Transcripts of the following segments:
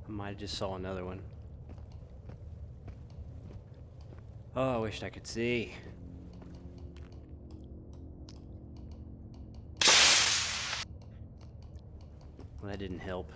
I might have just saw another one. Oh, I wished I could see. Well, that didn't help.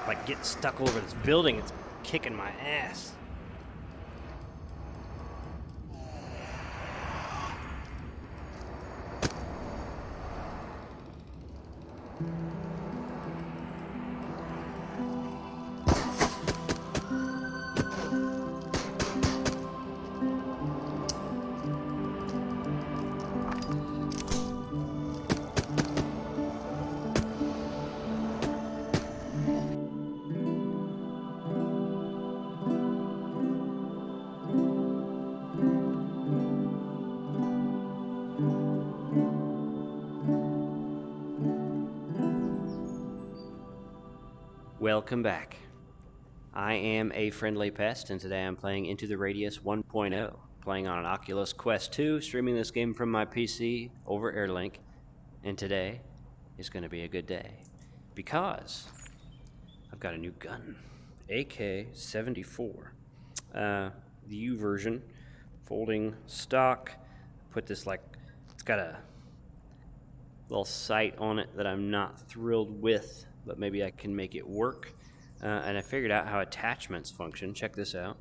Like getting stuck over this building, it's kicking my ass. Welcome back. I am a friendly pest, and today I'm playing Into the Radius 1.0, playing on an Oculus Quest 2, streaming this game from my PC over Airlink, and today is going to be a good day, because I've got a new gun, AK-74, the U version, folding stock. Put this it's got a little sight on it that I'm not thrilled with, but maybe I can make it work. And I figured out how attachments function. Check this out.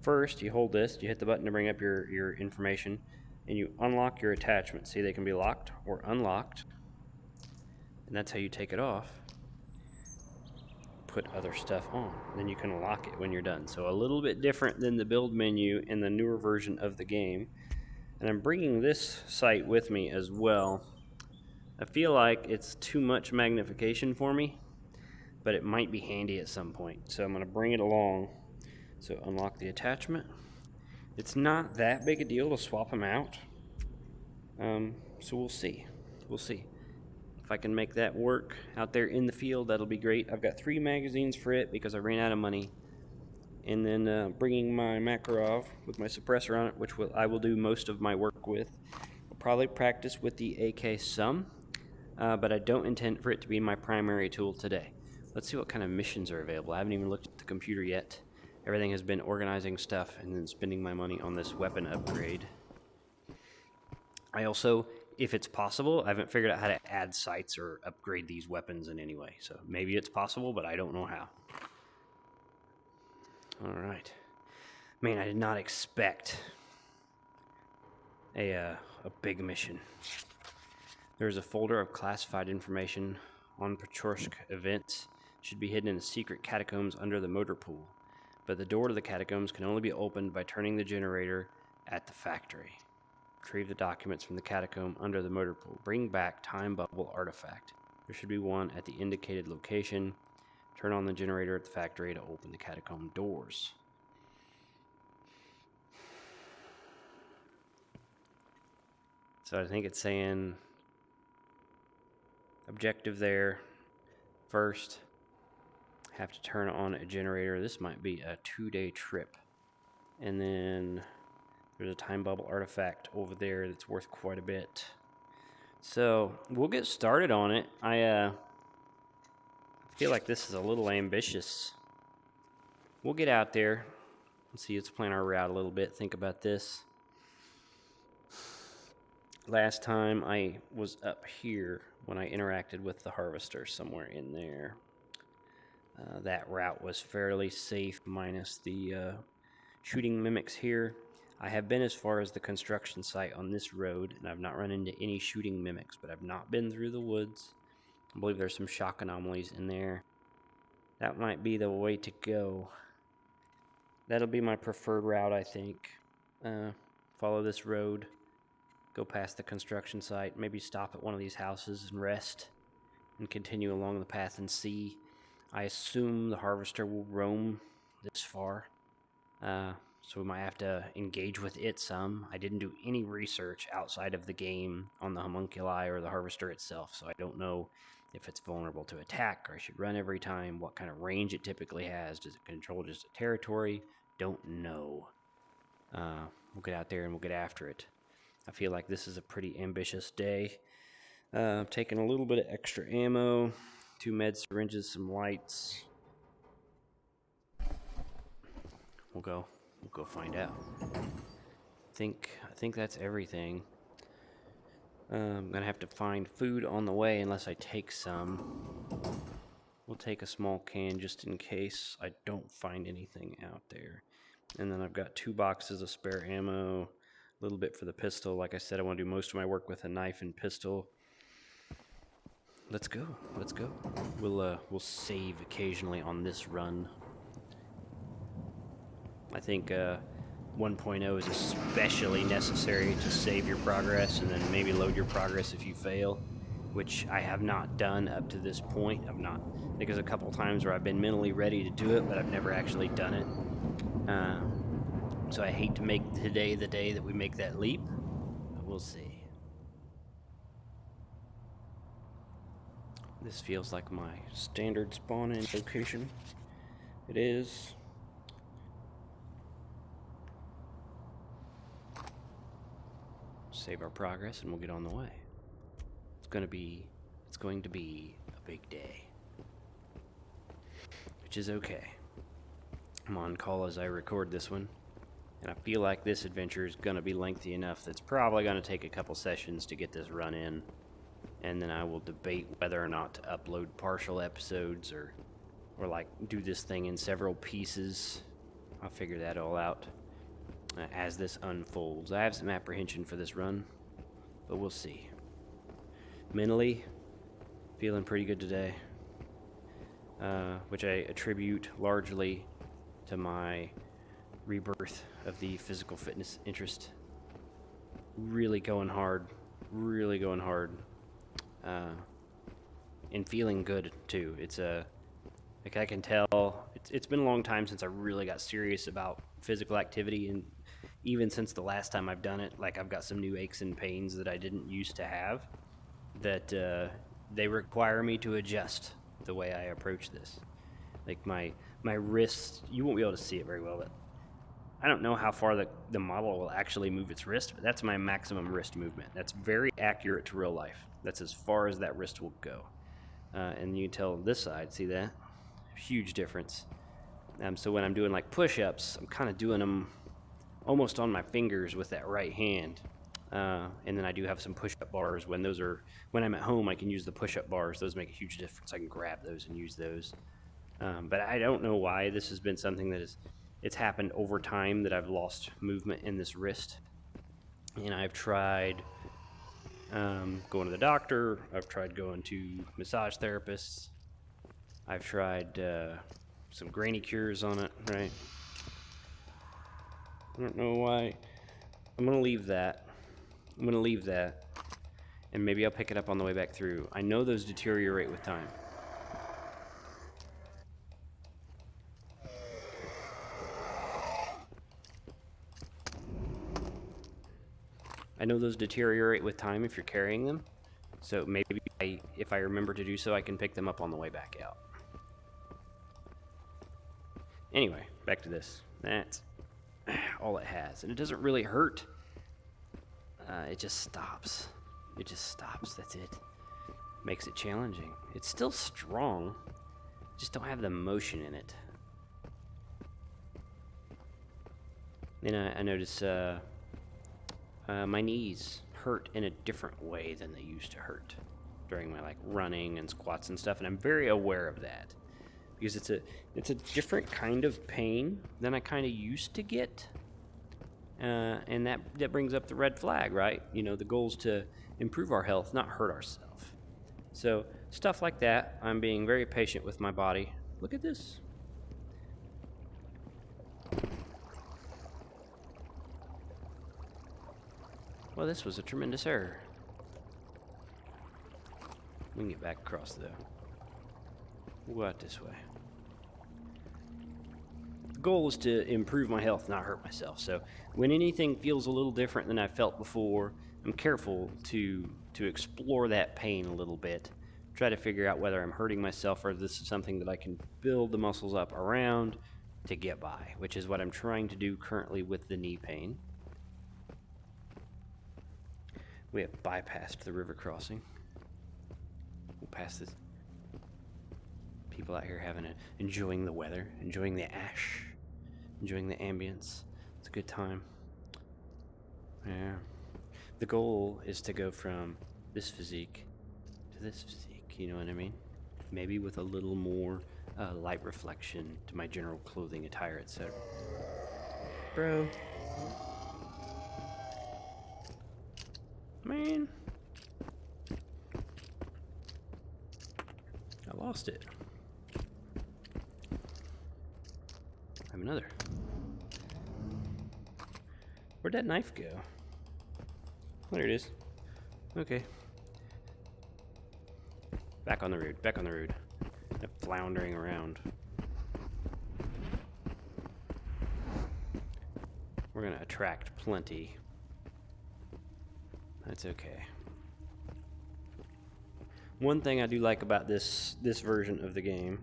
First, you hold this, you hit the button to bring up your information, and you unlock your attachments. See, they can be locked or unlocked, and that's how you take it off. Put other stuff on. Then you can lock it when you're done. So a little bit different than the build menu in the newer version of the game. And I'm bringing this sight with me as well. I feel like it's too much magnification for me, but it might be handy at some point. So I'm going to bring it along. So unlock the attachment. It's not that big a deal to swap them out. So we'll see. We'll see. If I can make that work out there in the field, that'll be great. I've got 3 magazines for it because I ran out of money. And then bringing my Makarov with my suppressor on it, which I will do most of my work with. I'll probably practice with the AK some, but I don't intend for it to be my primary tool today. Let's see what kind of missions are available. I haven't even looked at the computer yet. Everything has been organizing stuff and then spending my money on this weapon upgrade. I also, if it's possible, I haven't figured out how to add sights or upgrade these weapons in any way. So maybe it's possible, but I don't know how. All right. Man, I did not expect a big mission. There's a folder of classified information on Patrorsk events. Should be hidden in the secret catacombs under the motor pool. But the door to the catacombs can only be opened by turning the generator at the factory. Retrieve the documents from the catacomb under the motor pool. Bring back time bubble artifact. There should be one at the indicated location. Turn on the generator at the factory to open the catacomb doors. So I think it's saying objective there. First, have to turn on a generator. This might be a 2-day trip. And then there's a time bubble artifact over there that's worth quite a bit. So we'll get started on it. I feel like this is a little ambitious. We'll get out there. Let's see, let's plan our route a little bit. Think about this. Last time I was up here when I interacted with the harvester somewhere in there. That route was fairly safe minus the shooting mimics here. I have been as far as the construction site on this road, and I've not run into any shooting mimics, but I've not been through the woods. I believe there's some shock anomalies in there. That might be the way to go. That'll be my preferred route, I think. Follow this road, go past the construction site, maybe stop at one of these houses and rest, and continue along the path and see I assume the harvester will roam this far, so we might have to engage with it some. I didn't do any research outside of the game on the homunculi or the harvester itself, so I don't know if it's vulnerable to attack or I should run every time, what kind of range it typically has. Does it control just a territory? Don't know. We'll get out there and we'll get after it. I feel like this is a pretty ambitious day. I'm taking a little bit of extra ammo, 2 med syringes, some lights. We'll go find out. I think that's everything. I'm gonna have to find food on the way unless I take some. We'll take a small can just in case I don't find anything out there. And then I've got 2 boxes of spare ammo, a little bit for the pistol. Like I said, I want to do most of my work with a knife and pistol. Let's go. We'll save occasionally on this run. I think 1.0 is especially necessary to save your progress and then maybe load your progress if you fail, which I have not done up to this point. I think there's a couple times where I've been mentally ready to do it, but I've never actually done it. So I hate to make today the day that we make that leap, but we'll see. This feels like my standard spawn-in location. It is. Save our progress and we'll get on the way. It's going to be a big day. Which is okay. I'm on call as I record this one. And I feel like this adventure is going to be lengthy enough that's probably going to take a couple sessions to get this run in. And then I will debate whether or not to upload partial episodes or like do this thing in several pieces. I'll figure that all out as this unfolds. I have some apprehension for this run, but we'll see. Mentally, feeling pretty good today, which I attribute largely to my rebirth of the physical fitness interest. Really going hard, and feeling good too. Like I can tell, it's been a long time since I really got serious about physical activity, and even since the last time I've done it, like I've got some new aches and pains that I didn't used to have, that they require me to adjust the way I approach this. Like my wrist, you won't be able to see it very well, but I don't know how far the model will actually move its wrist, but that's my maximum wrist movement. That's very accurate to real life. That's as far as that wrist will go. And you can tell this side, see that? Huge difference. So when I'm doing like push-ups, I'm kind of doing them almost on my fingers with that right hand. And then I do have some push-up bars. When I'm at home, I can use the push-up bars. Those make a huge difference. I can grab those and use those. But I don't know why this has been something that it's happened over time that I've lost movement in this wrist. And I've tried going to the doctor. I've tried going to massage therapists. I've tried some granny cures on it, right? I don't know why. I'm going to leave that. And maybe I'll pick it up on the way back through. I know those deteriorate with time. If you're carrying them. So maybe if I remember to do so, I can pick them up on the way back out. Anyway, back to this. That's all it has. And it doesn't really hurt. It just stops. That's it. Makes it challenging. It's still strong. Just don't have the motion in it. Then I notice my knees hurt in a different way than they used to hurt during my like running and squats and stuff, and I'm very aware of that because it's a different kind of pain than I kind of used to get, and that brings up the red flag, right? You know, the goal is to improve our health, not hurt ourselves. So stuff like that, I'm being very patient with my body. Look at this. Well, this was a tremendous error. We can get back across though. We'll go out this way. The goal is to improve my health, not hurt myself. So when anything feels a little different than I felt before, I'm careful to explore that pain a little bit. Try to figure out whether I'm hurting myself or this is something that I can build the muscles up around to get by, which is what I'm trying to do currently with the knee pain. We have bypassed the river crossing. We'll pass this. People out here enjoying the weather, enjoying the ash, enjoying the ambience. It's a good time. Yeah. The goal is to go from this physique to this physique, you know what I mean? Maybe with a little more light reflection to my general clothing, attire, etc. Bro. Man. I lost it. I have another. Where'd that knife go? There it is. Okay. Back on the road, back on the road. Floundering around. We're gonna attract plenty. That's okay. One thing I do like about this version of the game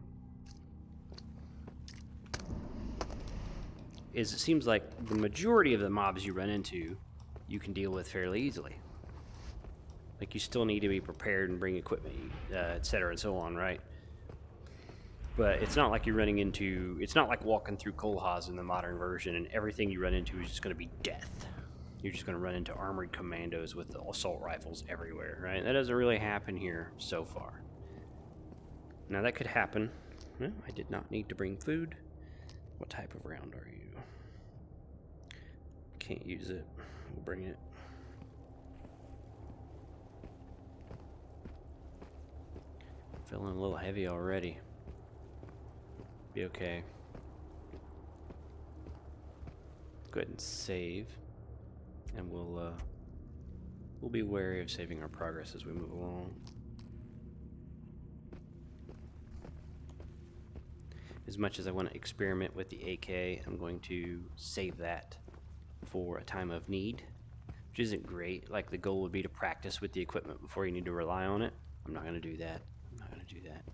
is it seems like the majority of the mobs you run into you can deal with fairly easily. Like, you still need to be prepared and bring equipment, etc. and so on, right? But it's not like you're running into... It's not like walking through Kolhaz in the modern version and everything you run into is just going to be death. You're just going to run into armored commandos with assault rifles everywhere, right? That doesn't really happen here so far. Now, that could happen. Well, I did not need to bring food. What type of round are you? Can't use it. We'll bring it. Feeling a little heavy already. Be okay. Go ahead and save, and we'll be wary of saving our progress as we move along. As much as I want to experiment with the AK, I'm going to save that for a time of need, which isn't great. Like, the goal would be to practice with the equipment before you need to rely on it. I'm not going to do that. I'm not going to do that.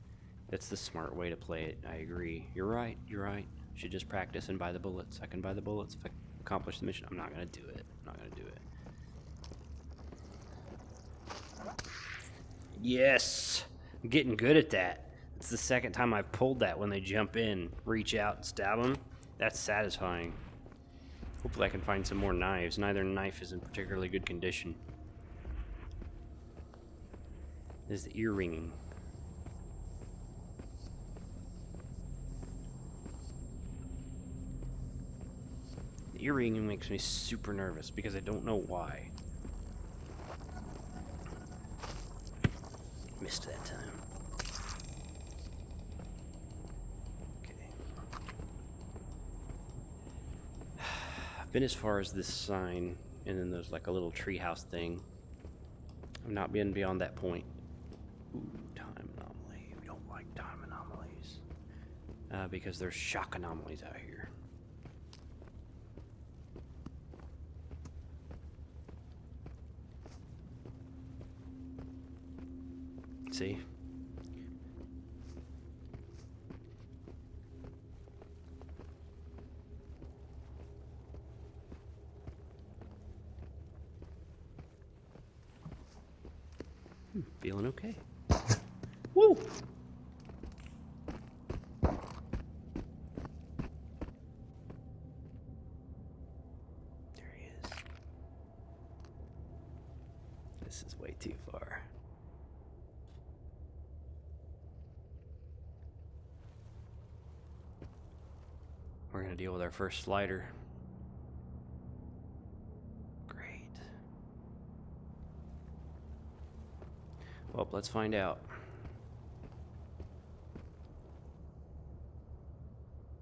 That's the smart way to play it. I agree. You're right. You're right. Should just practice and buy the bullets. I can buy the bullets if I accomplish the mission. I'm not going to do it. I'm not going to do it. Yes! I'm getting good at that. It's the second time I've pulled that when they jump in, reach out, and stab them. That's satisfying. Hopefully I can find some more knives. Neither knife is in particularly good condition. There's the ear ringing. The ear ringing makes me super nervous because I don't know why. Missed that time. Been as far as this sign, and then there's like a little treehouse thing. I've not been beyond that point. Ooh, time anomaly. We don't like time anomalies. Because there's shock anomalies out here. See? Feeling okay. Woo! There he is. This is way too far. We're gonna deal with our first slider. Well, let's find out.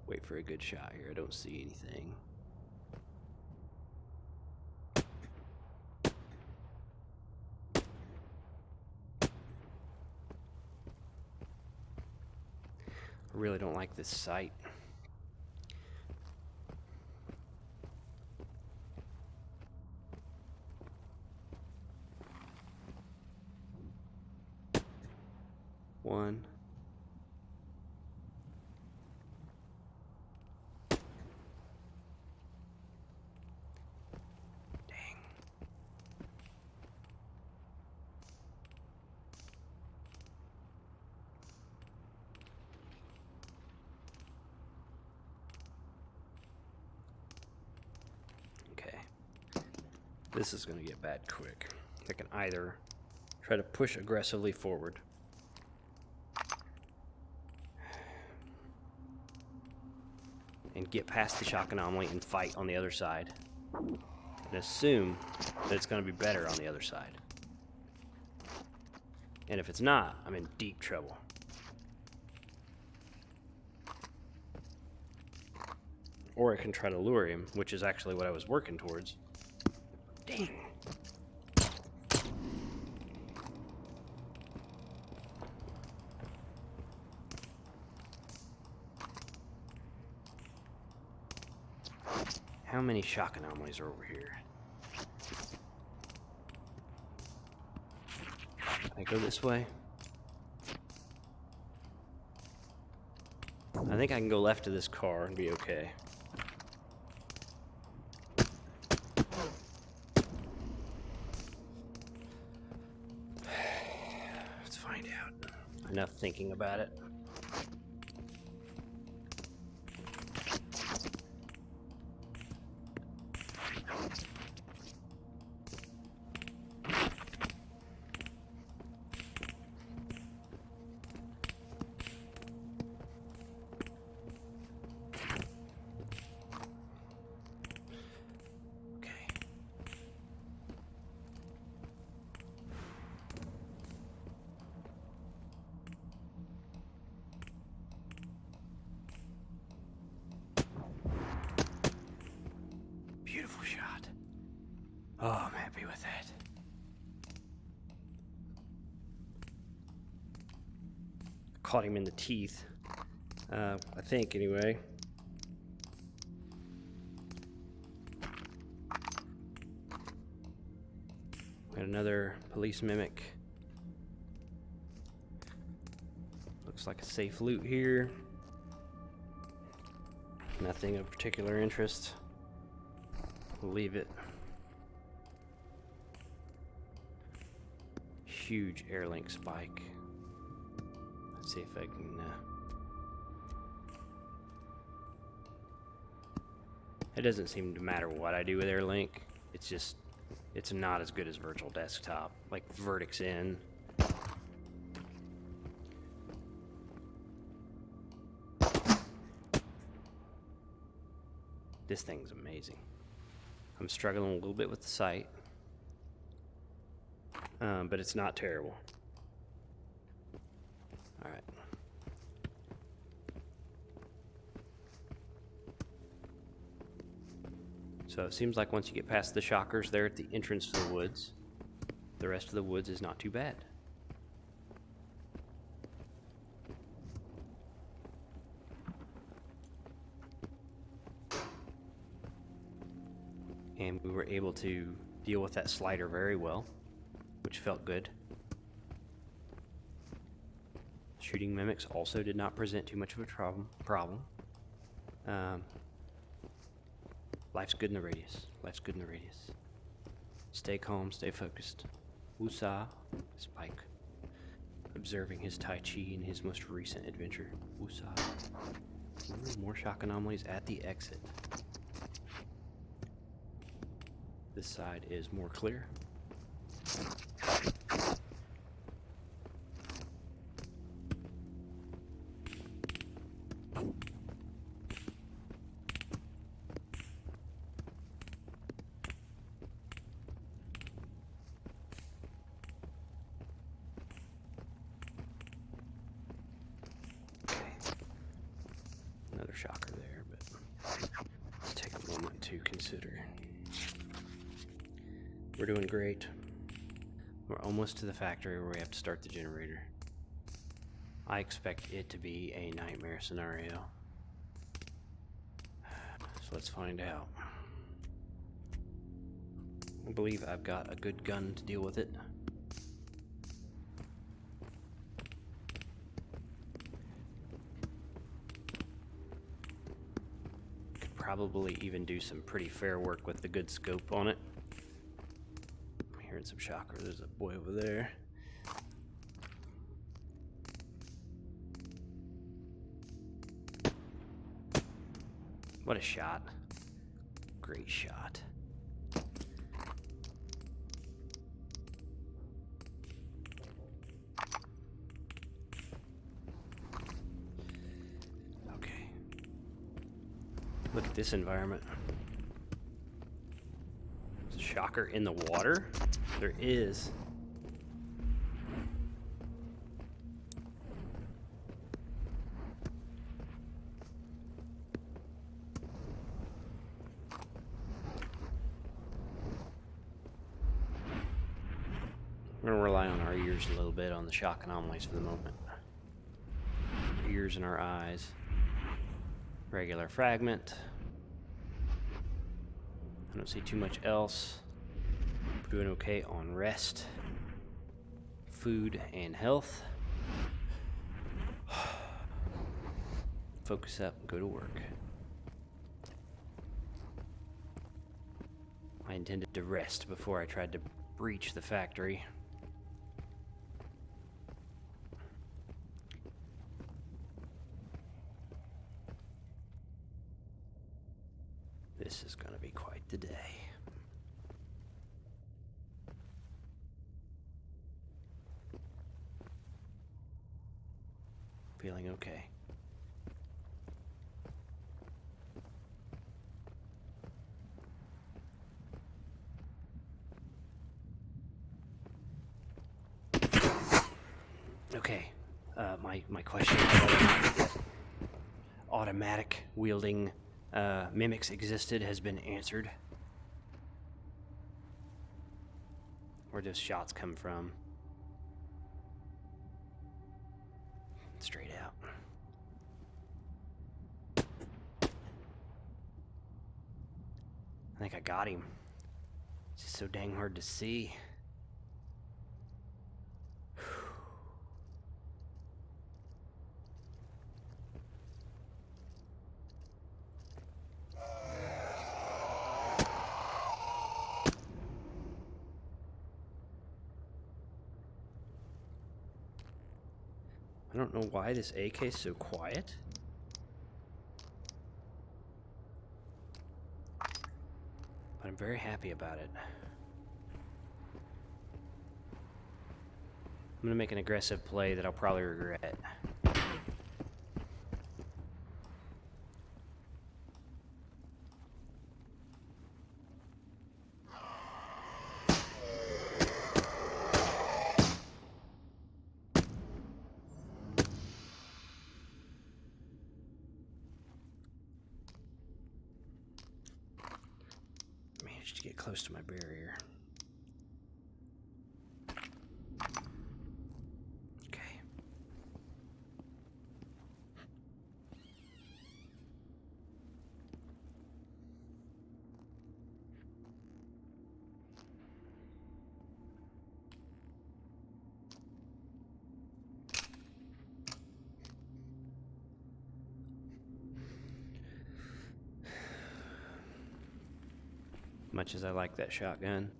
Wait for a good shot here. I don't see anything. I really don't like this sight. One. Dang. Okay. This is going to get bad quick. I can either try to push aggressively forward, and get past the shock anomaly and fight on the other side, and assume that it's going to be better on the other side. And if it's not, I'm in deep trouble. Or I can try to lure him, which is actually what I was working towards. Dang. How many shock anomalies are over here? Can I go this way? I think I can go left of this car and be okay. Let's find out. Enough thinking about it. Beautiful shot. Oh, I'm happy with that. Caught him in the teeth. I think, anyway. Got another police mimic. Looks like a safe loot here. Nothing of particular interest. We'll leave it. Huge airlink spike. Let's see if I can. It doesn't seem to matter what I do with airlink. It's just, it's not as good as virtual desktop. Like Verdict's in. This thing's amazing. I'm struggling a little bit with the sight, but it's not terrible. All right. So it seems like once you get past the shockers there at the entrance to the woods, the rest of the woods is not too bad. And we were able to deal with that slider very well, which felt good. Shooting mimics also did not present too much of a problem. Life's good in the radius. Life's good in the radius. Stay calm, stay focused. Wusa, Spike. Observing his Tai Chi in his most recent adventure. Wusa. Ooh, more shock anomalies at the exit. This side is more clear. Another shocker there, but let's take a moment to consider. We're doing great. We're almost to the factory where we have to start the generator. I expect it to be a nightmare scenario. So let's find out. I believe I've got a good gun to deal with it. Could probably even do some pretty fair work with the good scope on it. I'm hearing some shocker. There's a boy over there. What a shot. Great shot. Okay. Look at this environment. There's a shocker in the water? There is. We're going to rely on our ears a little bit on the shock anomalies for the moment. Our ears and our eyes. Regular fragment. I don't see too much else. We're doing okay on rest, food, and health. Focus up and go to work. I intended to rest before I tried to breach the factory. This is going to be quite the day. Feeling okay. Okay, my question about automatic wielding mimics existed has been answered. Where those shots come from? Straight out. I think I got him. It's just so dang hard to see. I don't know why this AK is so quiet. But I'm very happy about it. I'm gonna make an aggressive play that I'll probably regret. Managed to get close to my barrier. Okay. Much as I like that shotgun,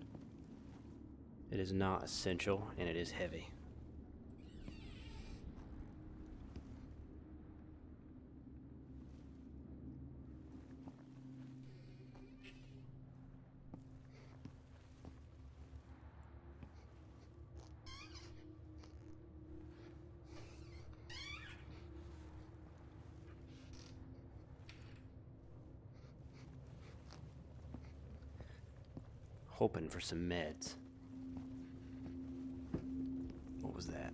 it is not essential and it is heavy. Hoping for some meds. What was that?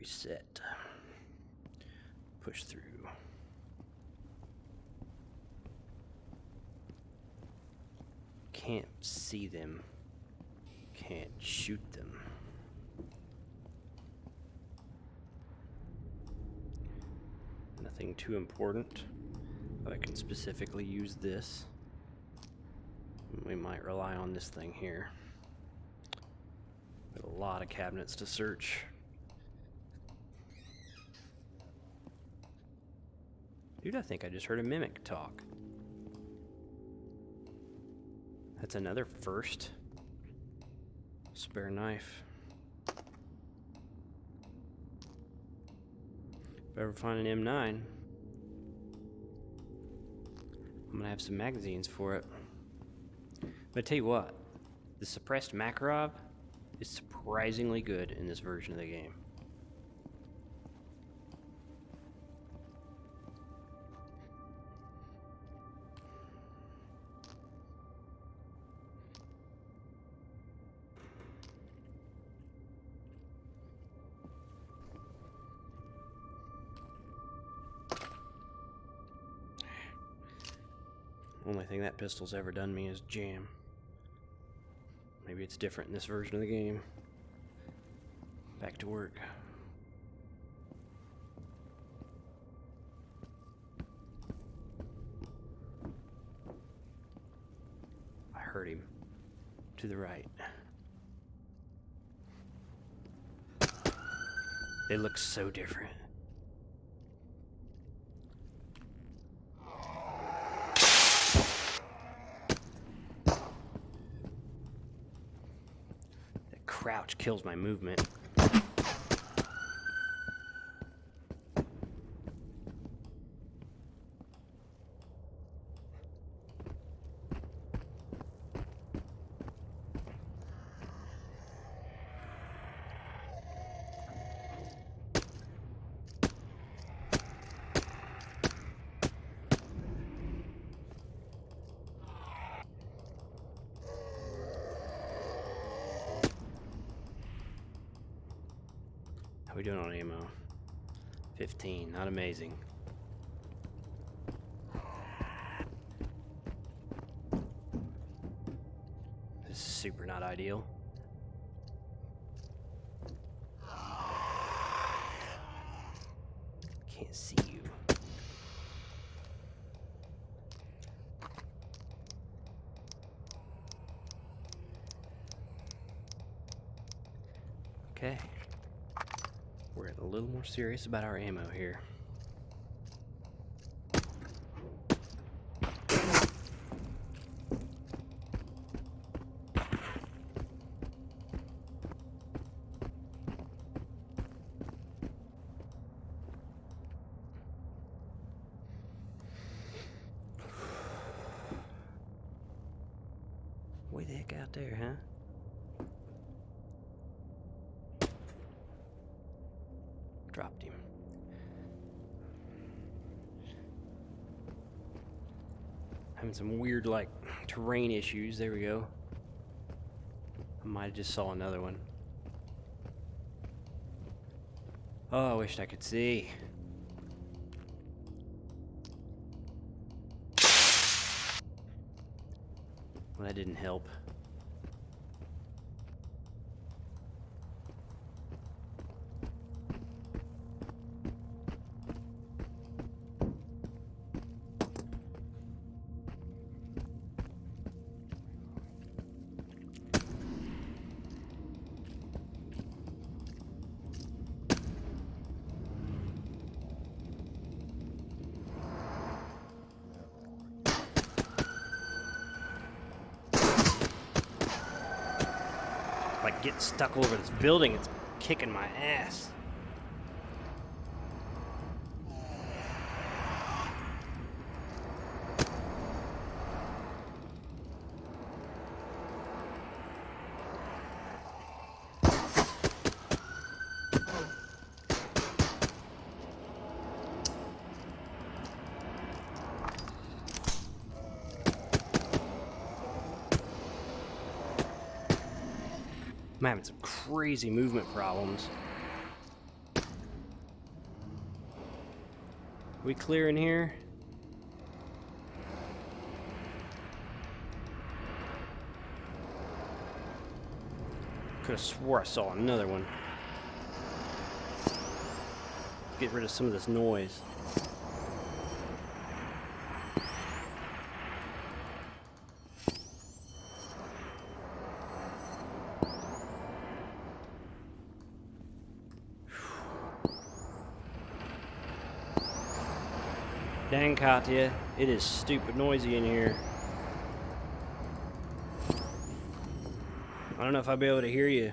Reset. Push through. Can't see them. Can't shoot them. Nothing too important, but I can specifically use this. We might rely on this thing here. Got a lot of cabinets to search. Dude, I think I just heard a mimic talk. That's another first. Spare knife. If I ever find an M9, I'm gonna have some magazines for it. But I tell you what, the suppressed Makarov is surprisingly good in this version of the game. Only thing that pistol's ever done me is jam. Maybe it's different in this version of the game. Back to work. I heard him. To the right. They look so different. Crouch kills my movement. How we doing on ammo? 15, not amazing. This is super not ideal. Can't see you. Okay. We're getting a little more serious about our ammo here. Way the heck out there, huh? Dropped him. Having some weird, like, terrain issues. There we go. I might have just saw another one. Oh, I wished I could see. Well, that didn't help. Like getting stuck over this building, it's kicking my ass. I'm having some crazy movement problems. We clear in here? Could have swore I saw another one. Get rid of some of this noise. Dang, Katya, it is stupid noisy in here. I don't know if I'll be able to hear you.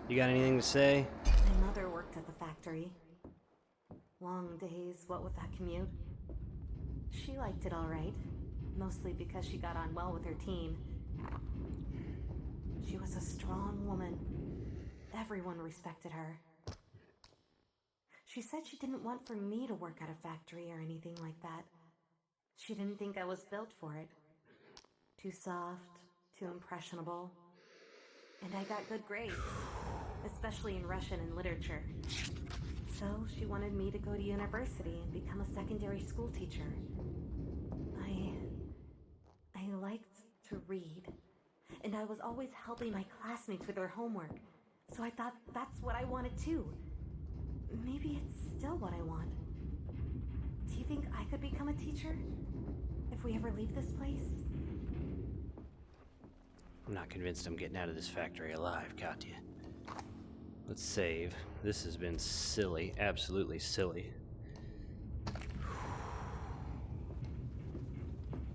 You got anything to say? My mother worked at the factory. Long days, what with that commute. She liked it all right, mostly because she got on well with her team. She was a strong woman. Everyone respected her. She said she didn't want for me to work at a factory or anything like that. She didn't think I was built for it. Too soft, too impressionable. And I got good grades, especially in Russian and literature. So she wanted me to go to university and become a secondary school teacher. I liked to read, and I was always helping my classmates with their homework. So I thought that's what I wanted too. Maybe it's still what I want. Do you think I could become a teacher? If we ever leave this place? I'm not convinced I'm getting out of this factory alive, Katya. Let's save. This has been silly, absolutely silly.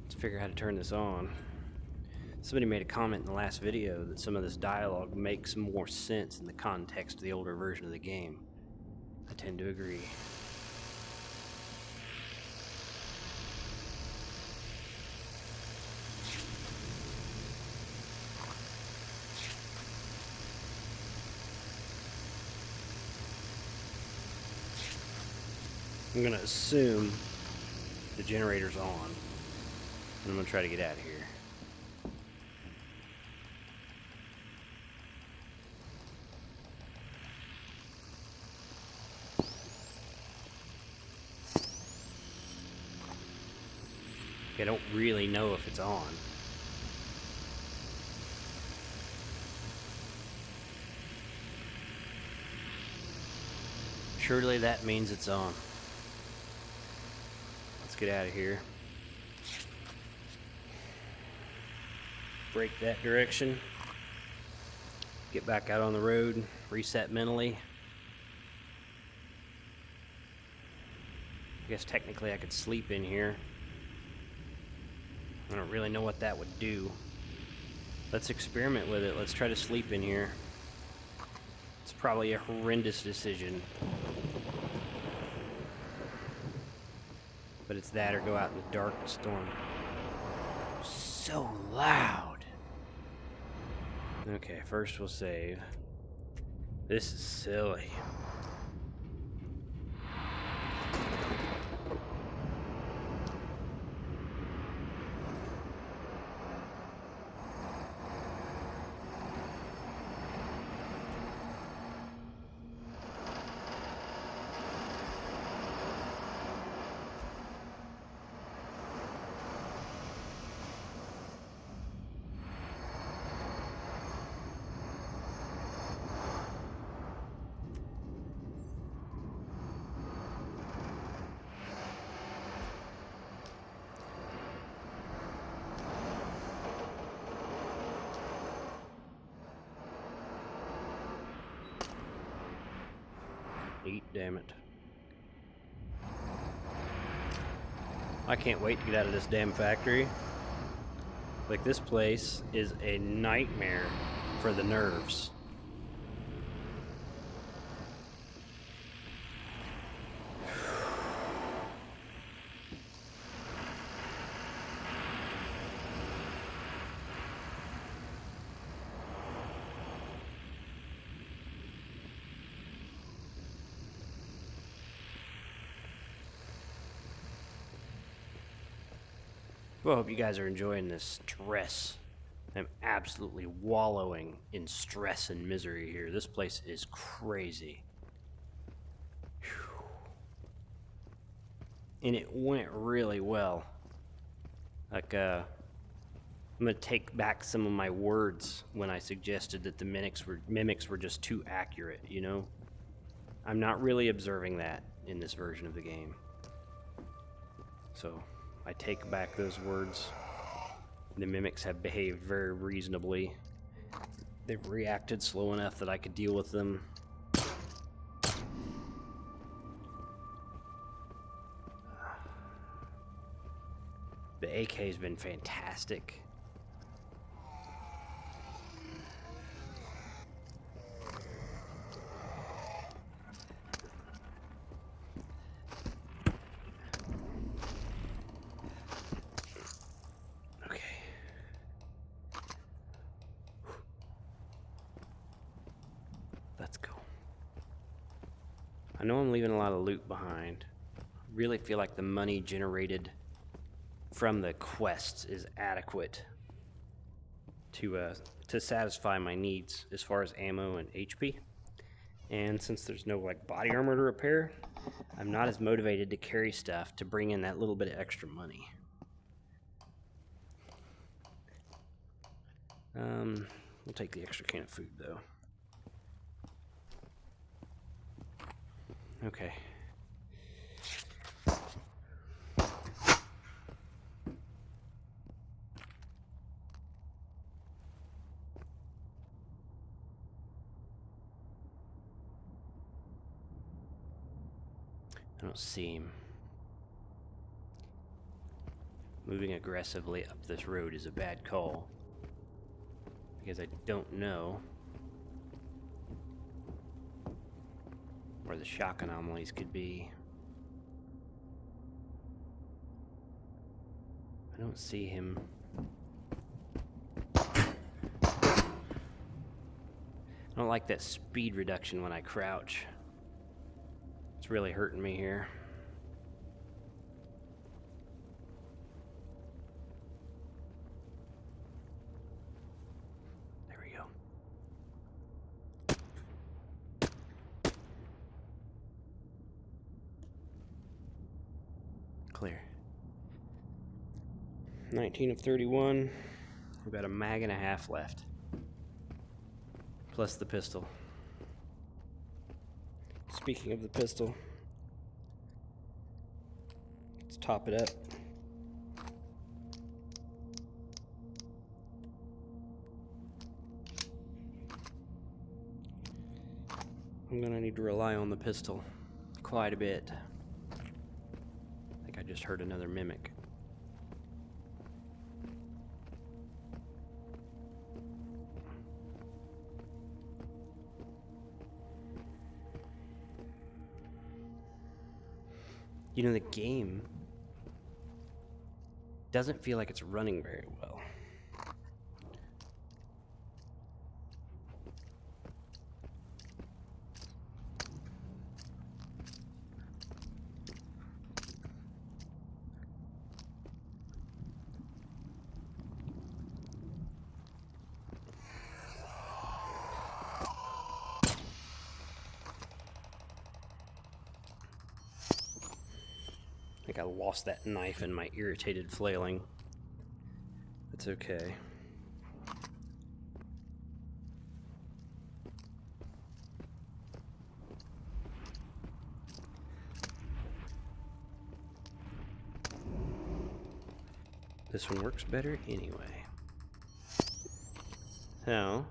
Let's figure out how to turn this on. Somebody made a comment in the last video that some of this dialogue makes more sense in the context of the older version of the game. I tend to agree. I'm gonna assume the generator's on, and I'm gonna try to get out of here. I don't really know if it's on. Surely that means it's on. Let's get out of here. Break that direction. Get back out on the road. Reset mentally. I guess technically I could sleep in here. I don't really know what that would do. Let's experiment with it. Let's try to sleep in here. It's probably a horrendous decision. But it's that or go out in the dark storm. So loud. Okay, first we'll save. This is silly. Eat, damn it. I can't wait to get out of this damn factory. Like, this place is a nightmare for the nerves. Well, I hope you guys are enjoying this stress. I'm absolutely wallowing in stress and misery here. This place is crazy. Whew. and it went really well. Like, I'm gonna take back some of my words when I suggested that the mimics were just too accurate, you know? I'm not really observing that in this version of the game. So, I take back those words. The mimics have behaved very reasonably. They've reacted slow enough that I could deal with them. The AK's been fantastic. Okay. Let's go. I know I'm leaving a lot of loot behind. I really feel like the money generated from the quests is adequate to satisfy my needs as far as ammo and HP. And since there's no like body armor to repair, I'm not as motivated to carry stuff to bring in that little bit of extra money. We'll take the extra can of food though. Okay. I don't see him. Moving aggressively up this road is a bad call, because I don't know where the shock anomalies could be. I don't see him. I don't like that speed reduction when I crouch. It's really hurting me here. There we go. Clear. 19 of 31. We've got a mag and a half left. Plus the pistol. Speaking of the pistol, let's top it up. I'm gonna need to rely on the pistol quite a bit. I think I just heard another mimic. You know, the game doesn't feel like it's running very well. I think I lost that knife in my irritated flailing. That's okay. This one works better anyway. So,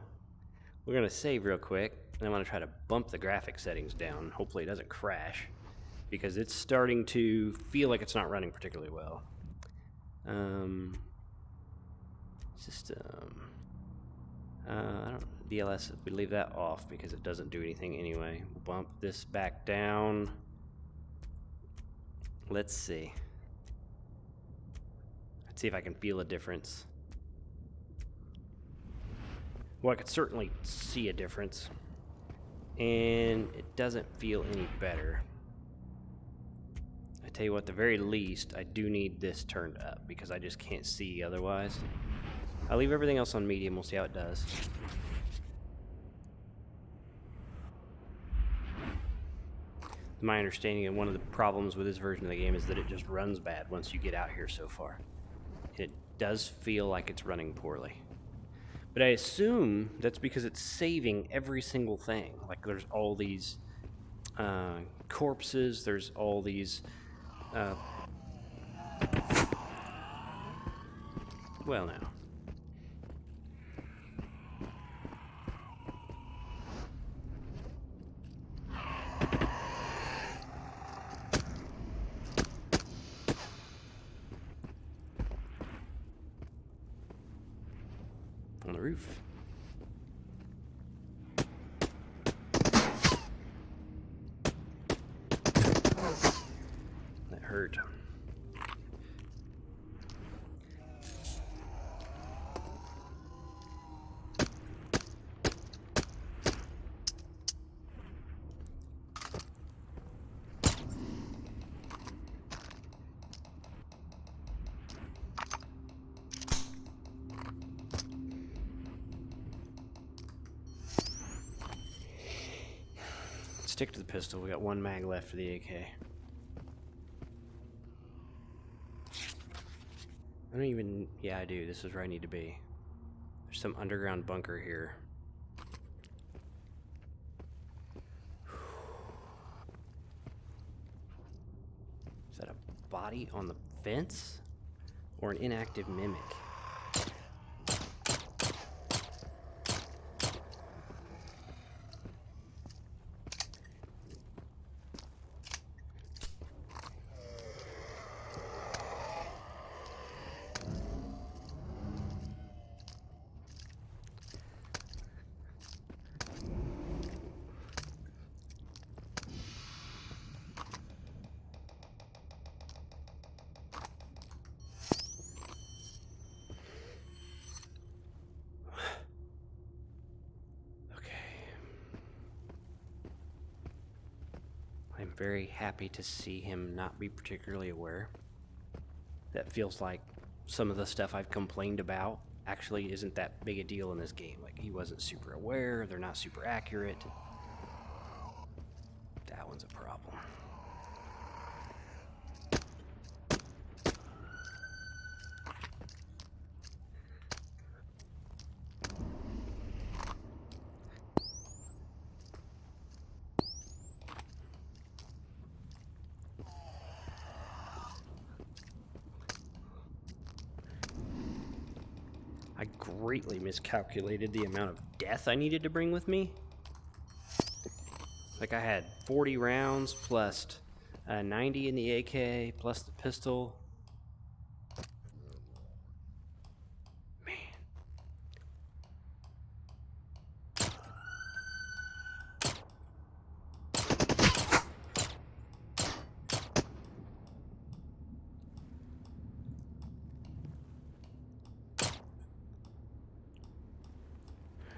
we're gonna save real quick, and I'm gonna try to bump the graphic settings down. Hopefully it doesn't crash, because it's starting to feel like it's not running particularly well. System. I don't DLS. We leave that off because it doesn't do anything anyway. We'll bump this back down. Let's see. Let's see if I can feel a difference. Well, I could certainly see a difference, and it doesn't feel any better. I tell you what, at the very least, I do need this turned up because I just can't see otherwise. I'll leave everything else on medium. We'll see how it does. My understanding and one of the problems with this version of the game is that it just runs bad once you get out here so far. It does feel like it's running poorly. But I assume that's because it's saving every single thing. Like there's all these corpses, there's all these... well, now. On the roof. That hurt. Stick to the pistol. We got one mag left for the AK. I don't even... yeah, I do. This is where I need to be. There's some underground bunker here. Is that a body on the fence? Or an inactive mimic? I'm very happy to see him not be particularly aware. That feels like some of the stuff I've complained about actually isn't that big a deal in this game. Like, he wasn't super aware, they're not super accurate. That one's a problem. I greatly miscalculated the amount of death I needed to bring with me. Like, I had 40 rounds plus 90 in the AK plus the pistol. Man.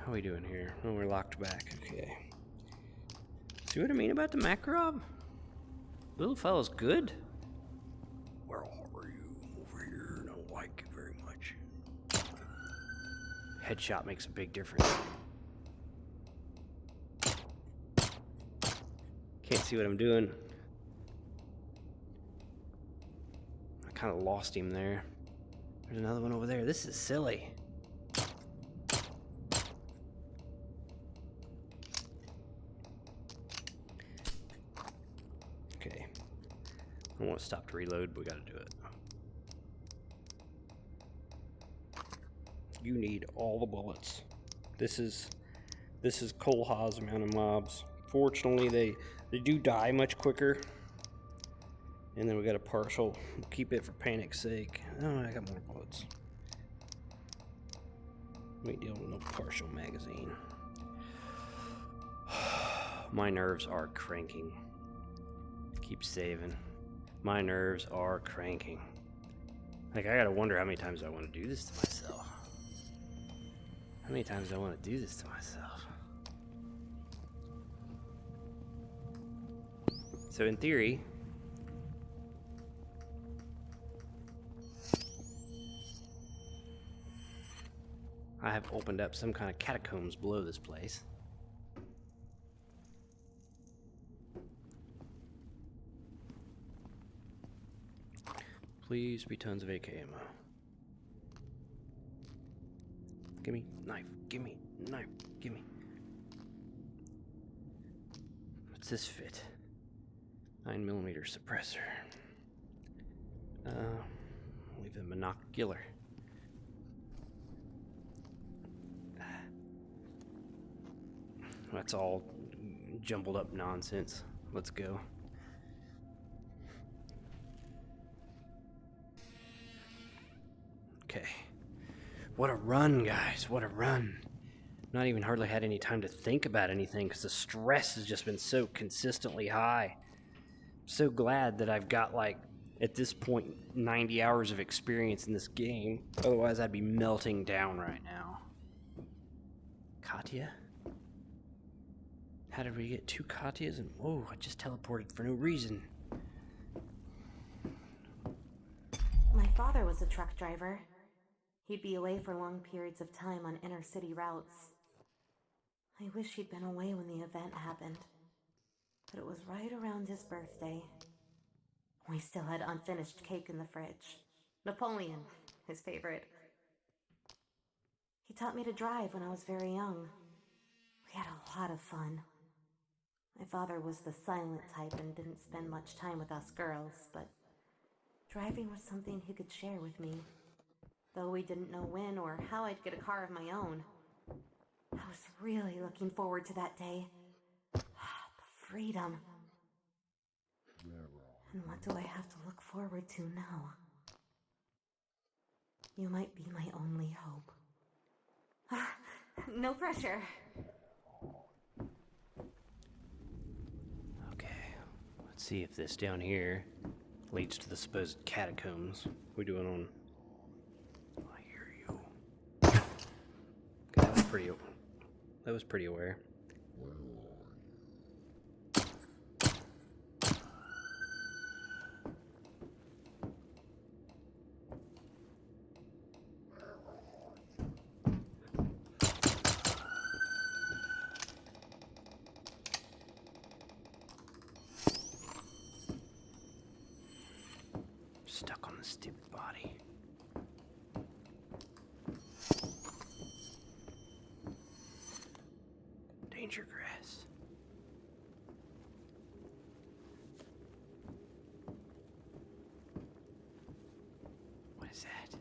How are we doing here? Oh, we're locked back. Okay. See what I mean about the Makarov? Little fella's good. Where are you? Over here. Don't like you very much. Headshot makes a big difference. Can't see what I'm doing. I kind of lost him there. There's another one over there. This is silly. Okay. I want to stop to reload, but we gotta do it. You need all the bullets. This is Cole Ha's amount of mobs. Fortunately, they do die much quicker. And then we got a partial. We'll keep it for panic's sake. Oh, I got more bullets. We deal with no partial magazine. My nerves are cranking. Keep saving. My nerves are cranking. Like, I gotta wonder how many times I want to do this to myself. How many times do I want to do this to myself? So in theory, I have opened up some kind of catacombs below this place. Please be tons of AK ammo. Gimme knife. Gimme knife. Gimme. What's this fit? 9mm suppressor. Leave a monocular. That's all jumbled up nonsense. Let's go. Okay. What a run, guys. What a run. Not even hardly had any time to think about anything because the stress has just been so consistently high. I'm so glad that I've got, like, at this point, 90 hours of experience in this game. Otherwise, I'd be melting down right now. Katya? How did we get 2 Katyas? And whoa, I just teleported for no reason. My father was a truck driver. He'd be away for long periods of time on inner city routes. I wish he'd been away when the event happened. But it was right around his birthday. We still had unfinished cake in the fridge. Napoleon, his favorite. He taught me to drive when I was very young. We had a lot of fun. My father was the silent type and didn't spend much time with us girls, but driving was something he could share with me. Though we didn't know when or how I'd get a car of my own. I was really looking forward to that day. The freedom. And what do I have to look forward to now? You might be my only hope. No pressure. Okay, let's see if this down here leads to the supposed catacombs. We doing on... I hear you. Okay, that was pretty aware. Stuck on the stupid body. Danger grass. What is that?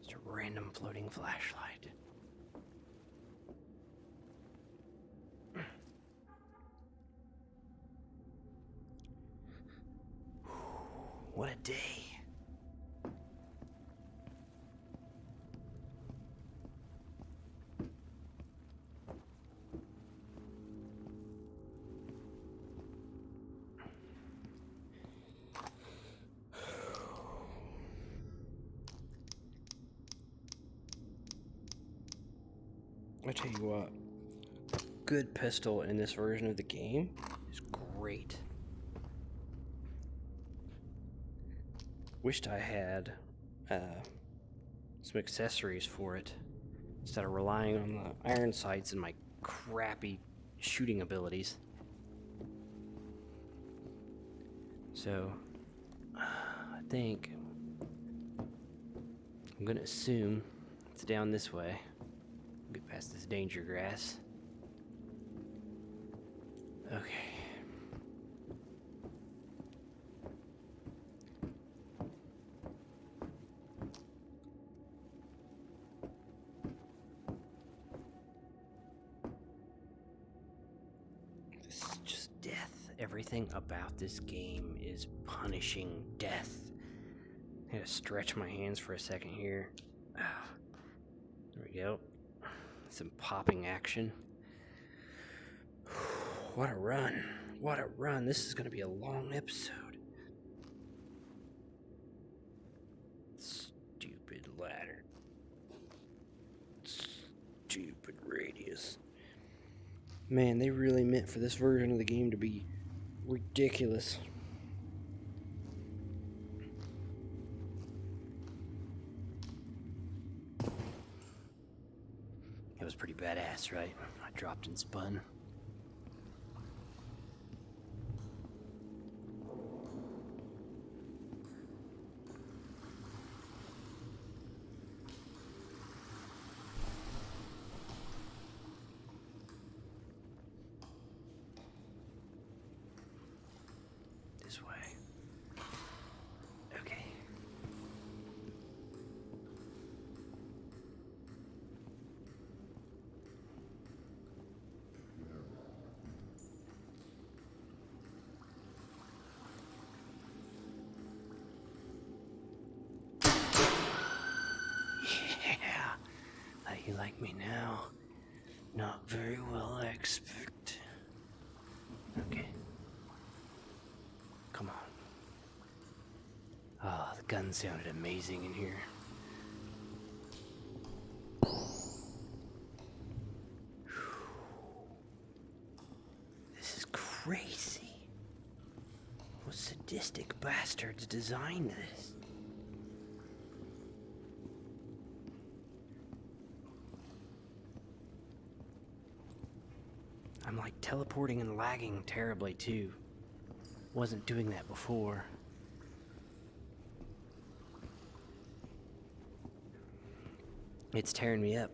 Just a random floating flashlight. What a day. I tell you what, good pistol in this version of the game is great. Wished I had some accessories for it instead of relying on the iron sights and my crappy shooting abilities. So, I think I'm gonna assume it's down this way. Get past this danger grass. Okay. This is just death. Everything about this game is punishing death. I had to stretch my hands for a second here. There we go. Some popping action. What a run. What a run. This is going to be a long episode. Stupid ladder. Stupid radius. Man, they really meant for this version of the game to be ridiculous. It was pretty badass, right? I dropped and spun. You like me now? Not very well, I expect. Okay. Come on. Ah, the gun sounded amazing in here. This is crazy. What sadistic bastards designed this? I'm like teleporting and lagging terribly too. Wasn't doing that before. It's tearing me up.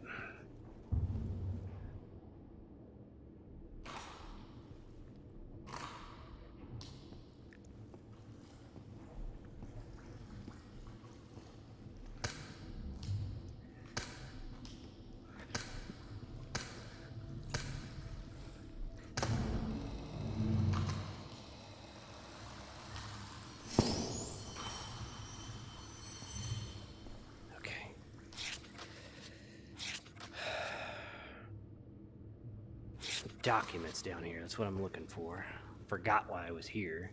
Documents down here, that's what I'm looking for. Forgot why I was here.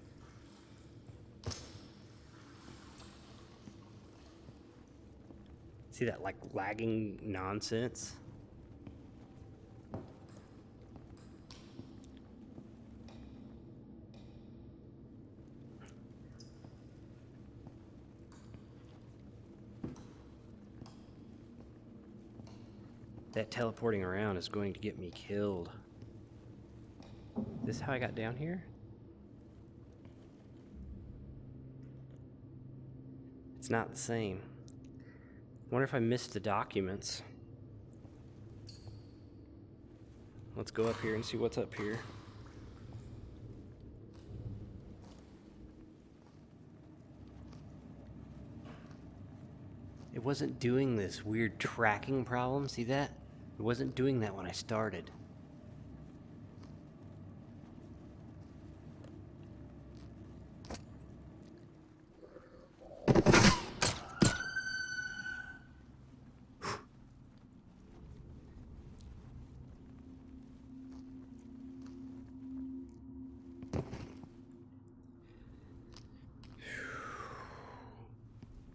See that like lagging nonsense? That teleporting around is going to get me killed. This is how I got down here? It's not the same. Wonder if I missed the documents. Let's go up here and see what's up here. It wasn't doing this weird tracking problem, see that? It wasn't doing that when I started.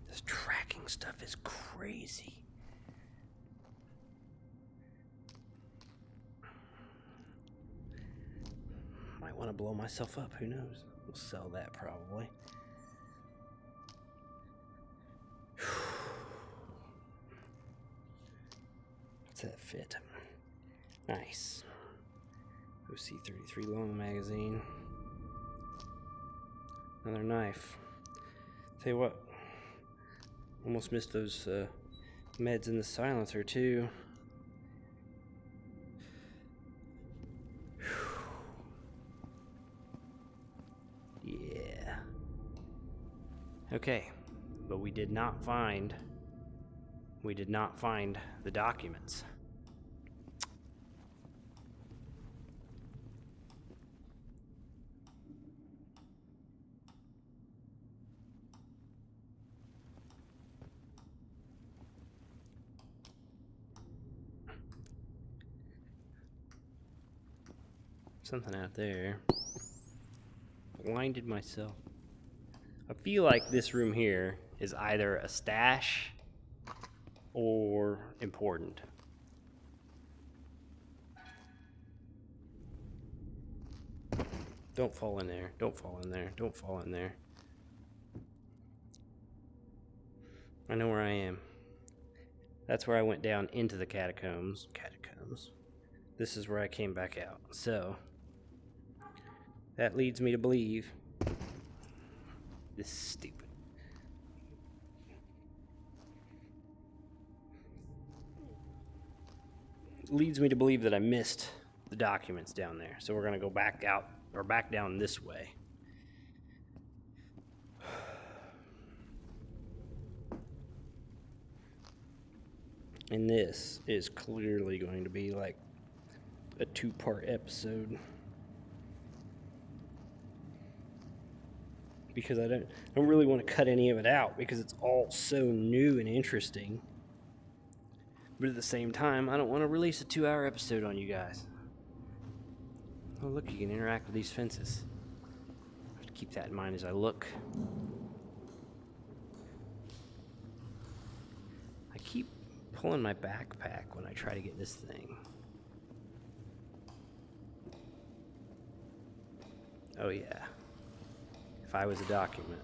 This tracking stuff is crazy. Might want to blow myself up, who knows? We'll sell that probably. What's that fit? Nice. OC-33 long magazine. Another knife. Tell you what, almost missed those meds in the silencer too. Yeah. Okay, but we did not find the documents. Something out there. Blinded myself. I feel like this room here is either a stash or important. Don't fall in there. Don't fall in there. Don't fall in there. I know where I am. That's where I went down into the catacombs. Catacombs. This is where I came back out. So that leads me to believe this is stupid. Leads me to believe that I missed the documents down there. So we're gonna go back out or back down this way. And this is clearly going to be like a 2-part episode. Because I don't really want to cut any of it out because it's all so new and interesting. But at the same time, I don't want to release a 2-hour episode on you guys. Oh, look, you can interact with these fences. I have to keep that in mind as I look. I keep pulling my backpack when I try to get this thing. Oh, yeah. If I was a document.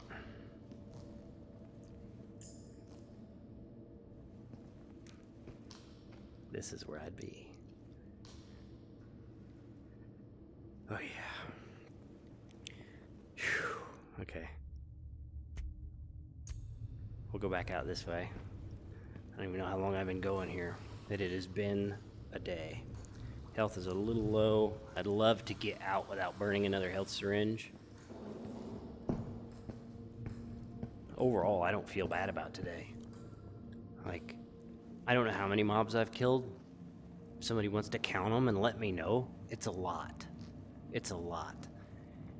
This is where I'd be. Oh, yeah. Whew. Okay. We'll go back out this way. I don't even know how long I've been going here, but it has been a day. Health is a little low. I'd love to get out without burning another health syringe. Overall, I don't feel bad about today. Like, I don't know how many mobs I've killed. If somebody wants to count them and let me know, it's a lot. It's a lot.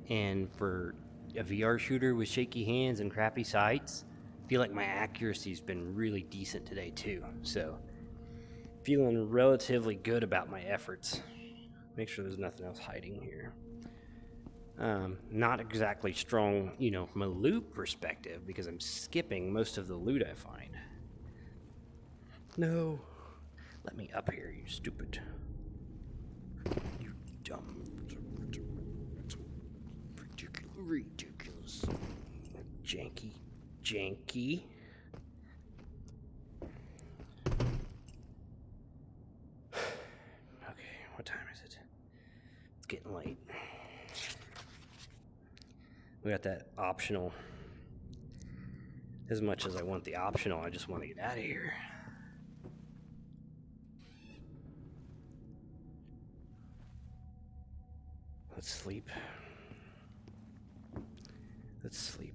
And for a VR shooter with shaky hands and crappy sights, I feel like my accuracy's been really decent today too. So, feeling relatively good about my efforts. Make sure there's nothing else hiding here. Not exactly strong, from a loot perspective, because I'm skipping most of the loot I find. No. Let me up here, you stupid. You dumb. Ridiculous. Janky. Okay, what time is it? It's getting late. We got that optional. As much as I want the optional, I just want to get out of here. Let's sleep.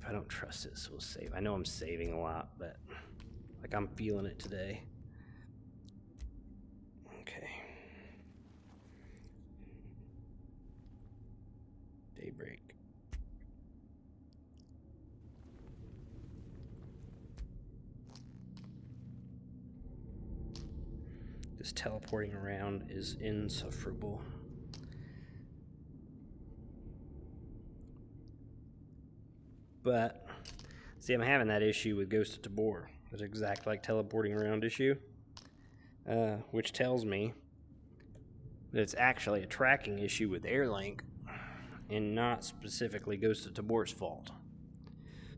I don't trust it, so we'll save. I know I'm saving a lot, but I'm feeling it today. Okay. Daybreak. This teleporting around is insufferable. But, see, I'm having that issue with Ghost of Tabor. It's exact like teleporting around issue. Which tells me that it's actually a tracking issue with Airlink and not specifically Ghost of Tabor's fault.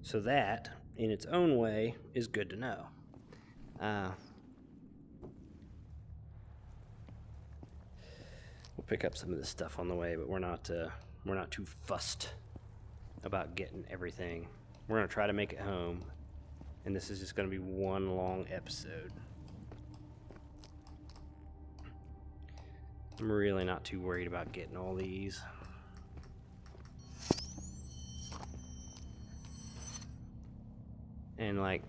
So that, in its own way, is good to know. We'll pick up some of this stuff on the way, but we're not too fussed about getting everything. We're gonna try to make it home, and this is just gonna be one long episode. I'm really not too worried about getting all these. And like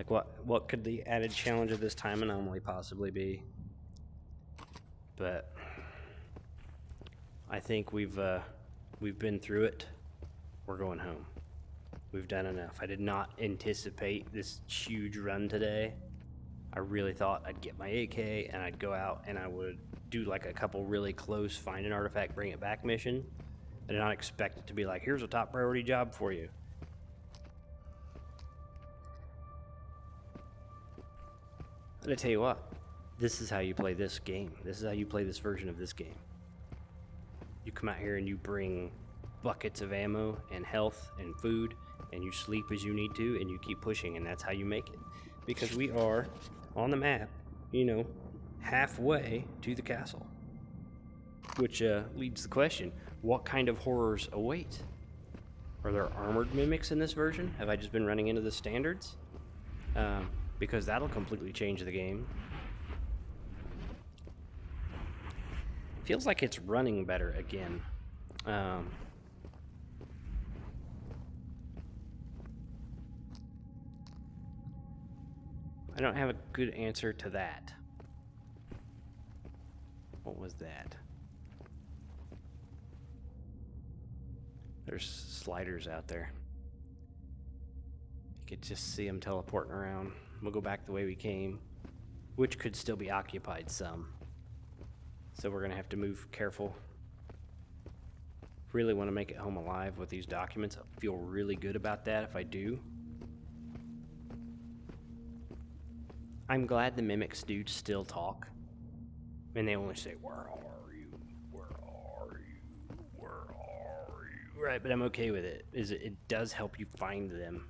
what could the added challenge of this time anomaly possibly be? But I think we've been through it. We're going home. We've done enough. I did not anticipate this huge run today. I really thought I'd get my AK and I'd go out and I would do like a couple really close find an artifact, bring it back mission. I did not expect it to be like, here's a top priority job for you. And I tell you what, this is how you play this game. This is how you play this version of this game. You come out here and you bring buckets of ammo and health and food, and you sleep as you need to, and you keep pushing, and that's how you make it. Because we are on the map, halfway to the castle. Which leads to the question, what kind of horrors await? Are there armored mimics in this version? Have I just been running into the standards? Because that'll completely change the game. Feels like it's running better again. I don't have a good answer to that. What was that? There's sliders out there. You could just see them teleporting around. We'll go back the way we came. which could still be occupied some. So we're going to have to move careful. Really want to make it home alive with these documents. I feel really good about that if I do. I'm glad the mimics do still talk. And they only say, "Where are you? Where are you? Where are you?" Right, but I'm okay with it. It does help you find them.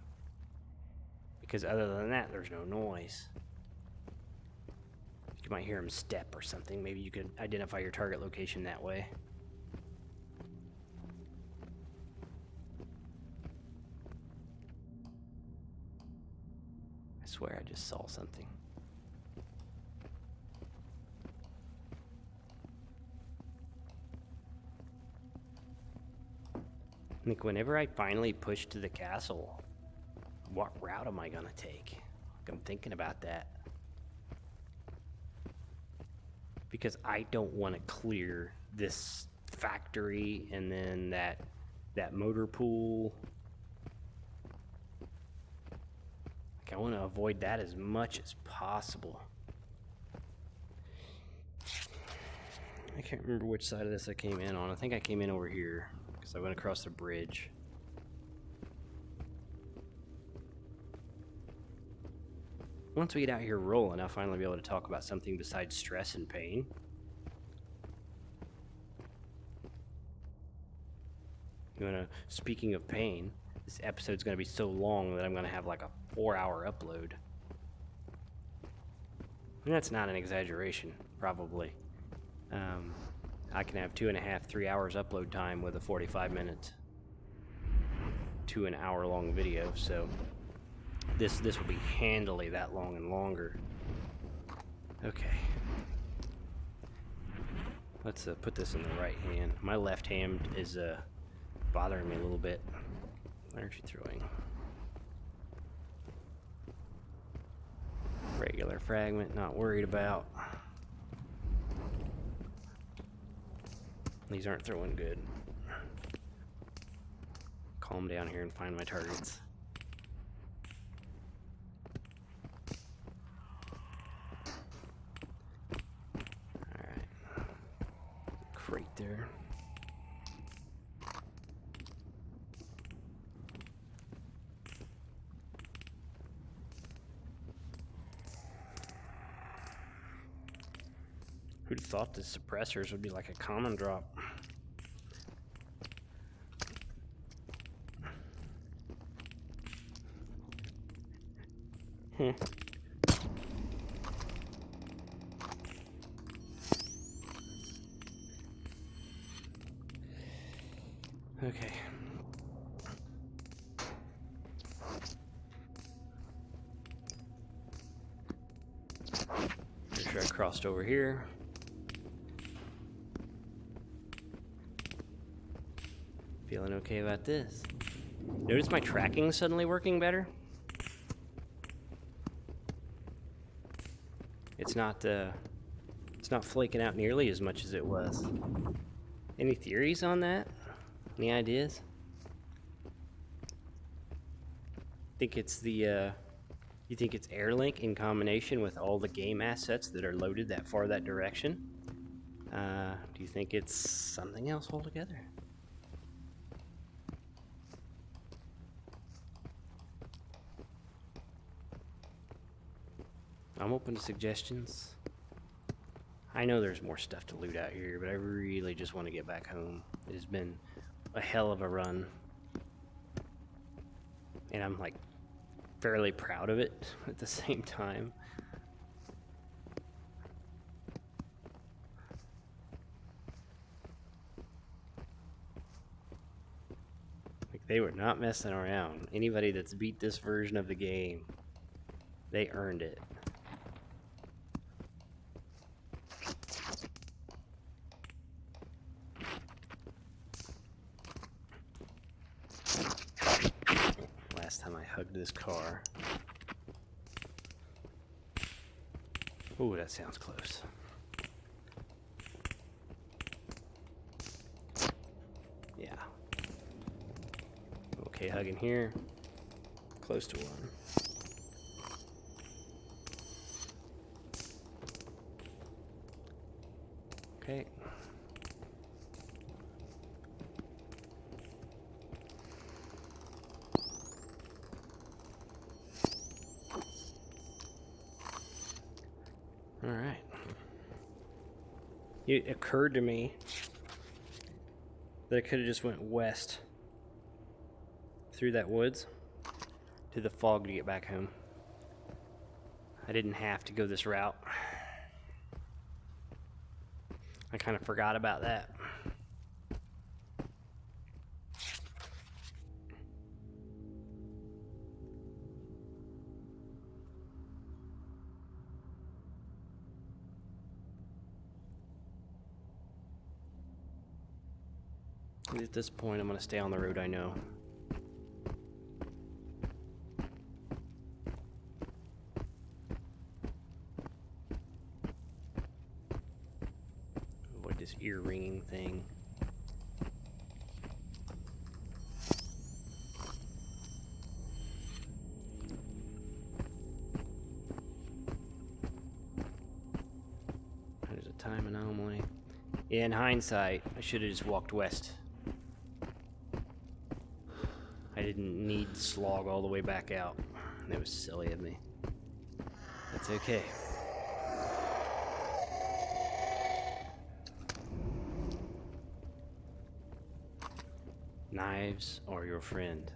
Because other than that, there's no noise. You might hear them step or something. Maybe you could identify your target location that way. I swear I just saw something. I think whenever I finally push to the castle, what route am I gonna take? I'm thinking about that. Because I don't want to clear this factory and then that motor pool. Like, I want to avoid that as much as possible. I can't remember which side of this I came in on. I think I came in over here because I went across the bridge. Once we get out here rolling, I'll finally be able to talk about something besides stress and pain. Speaking of pain, this episode's going to be so long that I'm going to have like a 4-hour upload. And that's not an exaggeration, probably. I can have 2.5, 3 hours upload time with a 45-minute to an hour-long video, so this will be handily that long and longer. Okay. Let's put this in the right hand. My left hand is bothering me a little bit. What are you throwing? Regular fragment, not worried about. These aren't throwing good. Calm down here and find my targets. Alright. Crate there. Who'd have thought the suppressors would be like a common drop? Okay. Pretty sure I crossed over here. Feeling okay about this. Notice my tracking suddenly working better? It's not flaking out nearly as much as it was. Any theories on that? Any ideas? Think it's the you think it's Airlink in combination with all the game assets that are loaded that far that direction? Do you think it's something else altogether? I'm open to suggestions. I know there's more stuff to loot out here, but I really just want to get back home. It has been a hell of a run. And I'm like fairly proud of it at the same time. Like, they were not messing around. Anybody that's beat this version of the game, they earned it. Last time I hugged this car. Ooh, that sounds close. Yeah. Okay, hugging here. Close to one. Okay. All right. It occurred to me that I could have just went west through that woods to the fog to get back home. I didn't have to go this route. I kind of forgot about that. At this point, I'm going to stay on the road I know. Avoid this ear ringing thing. There's a time anomaly. In hindsight, I should have just walked west. I didn't need to slog all the way back out. That was silly of me. That's okay. Knives are your friend.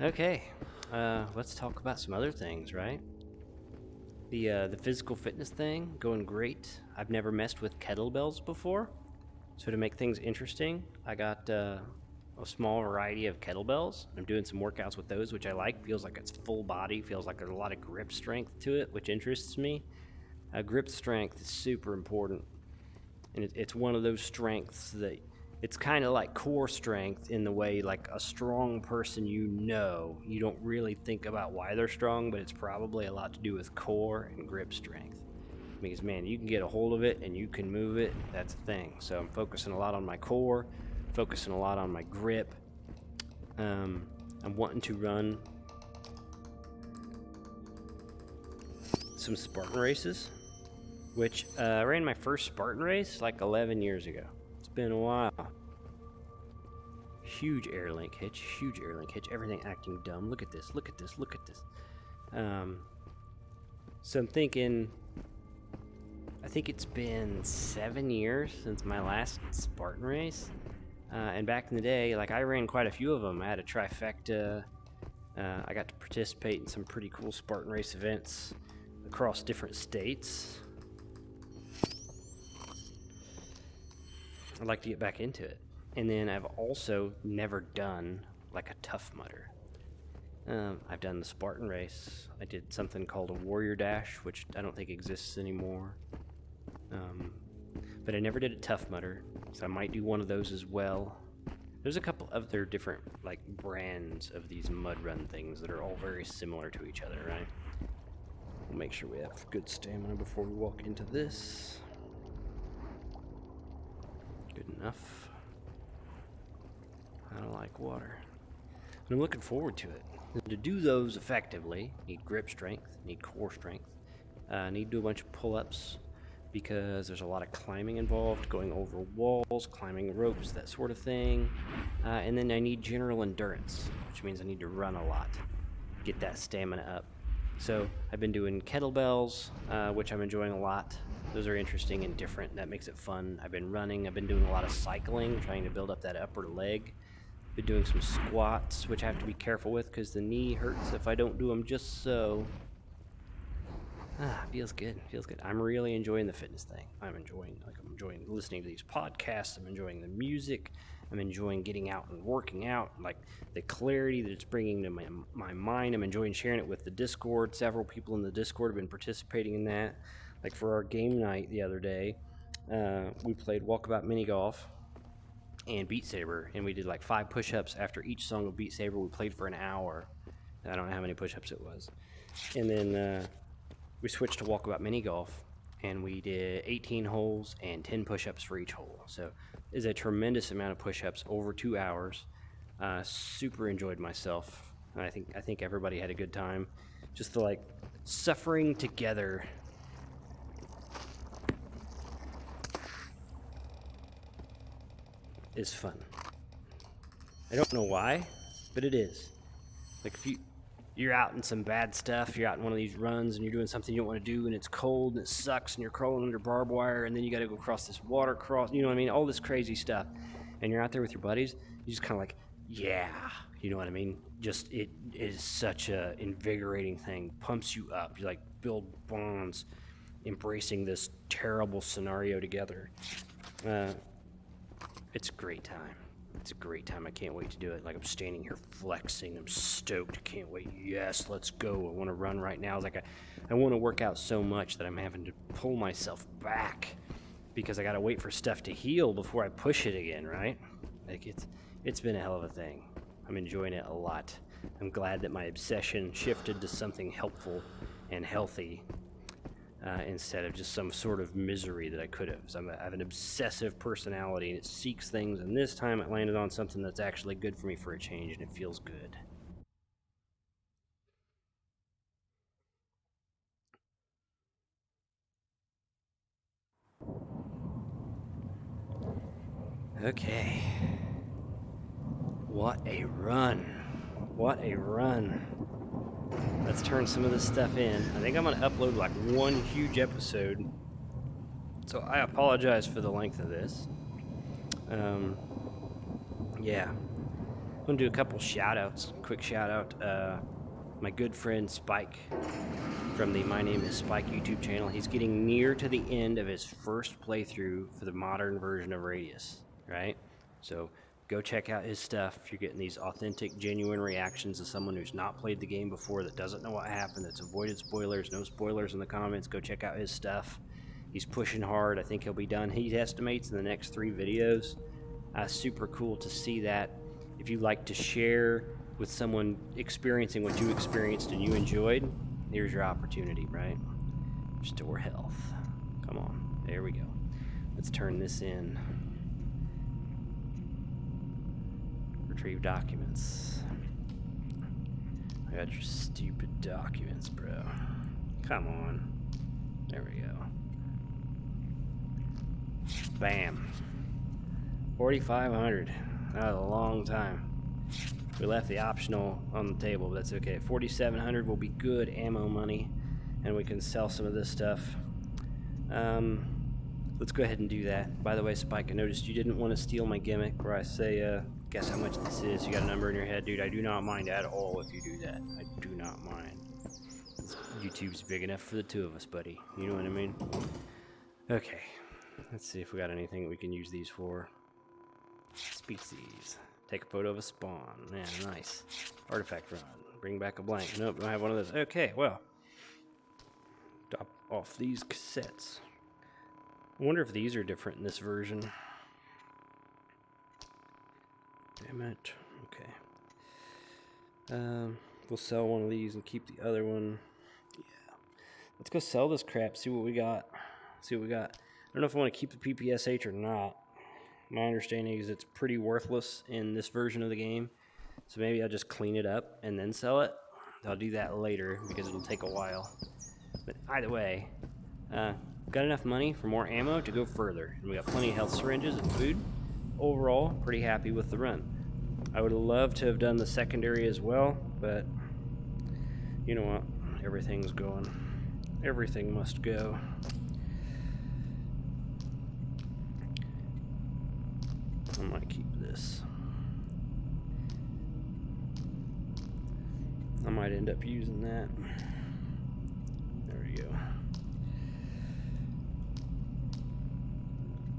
Okay, let's talk about some other things, right? The physical fitness thing, going great. I've never messed with kettlebells before. So to make things interesting, I got a small variety of kettlebells. I'm doing some workouts with those, which I like. Feels like it's full body, feels like there's a lot of grip strength to it, which interests me. Grip strength is super important. And it's one of those strengths that it's kind of like core strength in the way like a strong person, you don't really think about why they're strong, but it's probably a lot to do with core and grip strength. Because man, you can get a hold of it and you can move it, that's a thing. So I'm focusing a lot on my core, focusing a lot on my grip. I'm wanting to run some Spartan races, which I ran my first Spartan race like 11 years ago. It's been a while. Huge air link hitch, everything acting dumb. Look at this. So I'm thinking, I think it's been 7 years since my last Spartan race. And back in the day, like I ran quite a few of them. I had a trifecta. I got to participate in some pretty cool Spartan race events across different states. I'd like to get back into it. And then I've also never done like a Tough Mudder. I've done the Spartan race. I did something called a Warrior Dash, which I don't think exists anymore. But I never did a Tough Mudder, so I might do one of those as well. There's a couple other different like brands of these mud run things that are all very similar to each other, right? We'll make sure we have good stamina before we walk into this. Good enough. I don't like water. And I'm looking forward to it. And to do those effectively, need grip strength, need core strength, need to do a bunch of pull-ups because there's a lot of climbing involved, going over walls, climbing ropes, that sort of thing. And then I need general endurance, which means I need to run a lot, get that stamina up. So I've been doing kettlebells, which I'm enjoying a lot. Those are interesting and different. That makes it fun. I've been running. I've been doing a lot of cycling, trying to build up that upper leg. Been doing some squats, which I have to be careful with because the knee hurts if I don't do them just so. Feels good. I'm really enjoying the fitness thing. I'm enjoying listening to these podcasts. I'm enjoying the music. I'm enjoying getting out and working out, like the clarity that it's bringing to my mind. I'm enjoying sharing it with the Discord. Several people in the Discord have been participating in that. Like for our game night the other day, we played Walkabout Mini Golf and Beat Saber, and we did like 5 push-ups after each song of Beat Saber. We played for an hour. I don't know how many push-ups it was. And then we switched to Walkabout Mini Golf, and we did 18 holes and 10 push-ups for each hole. So it's a tremendous amount of push-ups over 2 hours. Super enjoyed myself. And I think everybody had a good time. Just the like suffering together is fun. I don't know why, but it is. Like if you're out in some bad stuff, you're out in one of these runs and you're doing something you don't want to do and it's cold and it sucks and you're crawling under barbed wire and then you got to go across this water you know what I mean? All this crazy stuff. And you're out there with your buddies, you just kind of like, yeah, you know what I mean? Just, it is such a invigorating thing, pumps you up. You like build bonds, embracing this terrible scenario together. It's a great time. It's a great time. I can't wait to do it. Like, I'm standing here flexing. I'm stoked. Can't wait. Yes, let's go. I want to run right now. It's like I want to work out so much that I'm having to pull myself back because I got to wait for stuff to heal before I push it again, right? Like, it's been a hell of a thing. I'm enjoying it a lot. I'm glad that my obsession shifted to something helpful and healthy instead of just some sort of misery that I could have. So I have an obsessive personality and it seeks things, and this time it landed on something that's actually good for me for a change, and it feels good. Okay. What a run. What a run. Let's turn some of this stuff in. I think I'm going to upload like one huge episode. So I apologize for the length of this. Yeah. I'm going to do a couple shout-outs. Quick shout-out. My good friend Spike from the My Name is Spike YouTube channel. He's getting near to the end of his first playthrough for the modern version of Radius, right? So go check out his stuff. You're getting these authentic, genuine reactions of someone who's not played the game before, that doesn't know what happened, that's avoided spoilers. No spoilers in the comments. Go check out his stuff. He's pushing hard. I think he'll be done, he estimates, in the next 3 videos. Super cool to see that. If you like to share with someone experiencing what you experienced and you enjoyed, here's your opportunity, right? Restore health. Come on. There we go. Let's turn this in. Retrieve documents. I got your stupid documents, bro. Come on. There we go. Bam. 4,500. That was a long time. We left the optional on the table, but that's okay. 4,700 will be good ammo money, and we can sell some of this stuff. Let's go ahead and do that. By the way, Spike, I noticed you didn't want to steal my gimmick where I say, guess how much this is. You got a number in your head, dude. I do not mind at all if you do that. I do not mind. YouTube's big enough for the two of us, buddy. You know what I mean? Okay. Let's see if we got anything we can use these for. Species. Take a photo of a spawn. Man, nice. Artifact run. Bring back a blank. Nope, don't have one of those. Okay, well. Drop off these cassettes. I wonder if these are different in this version. Damn it. Okay. We'll sell one of these and keep the other one. Yeah. Let's go sell this crap, see what we got. See what we got. I don't know if I want to keep the PPSH or not. My understanding is it's pretty worthless in this version of the game. So maybe I'll just clean it up and then sell it. I'll do that later because it'll take a while. But either way, got enough money for more ammo to go further. And we got plenty of health syringes and food. Overall, pretty happy with the run. I would love to have done the secondary as well, but you know what? Everything's going. Everything must go. I might keep this. I might end up using that. There we go.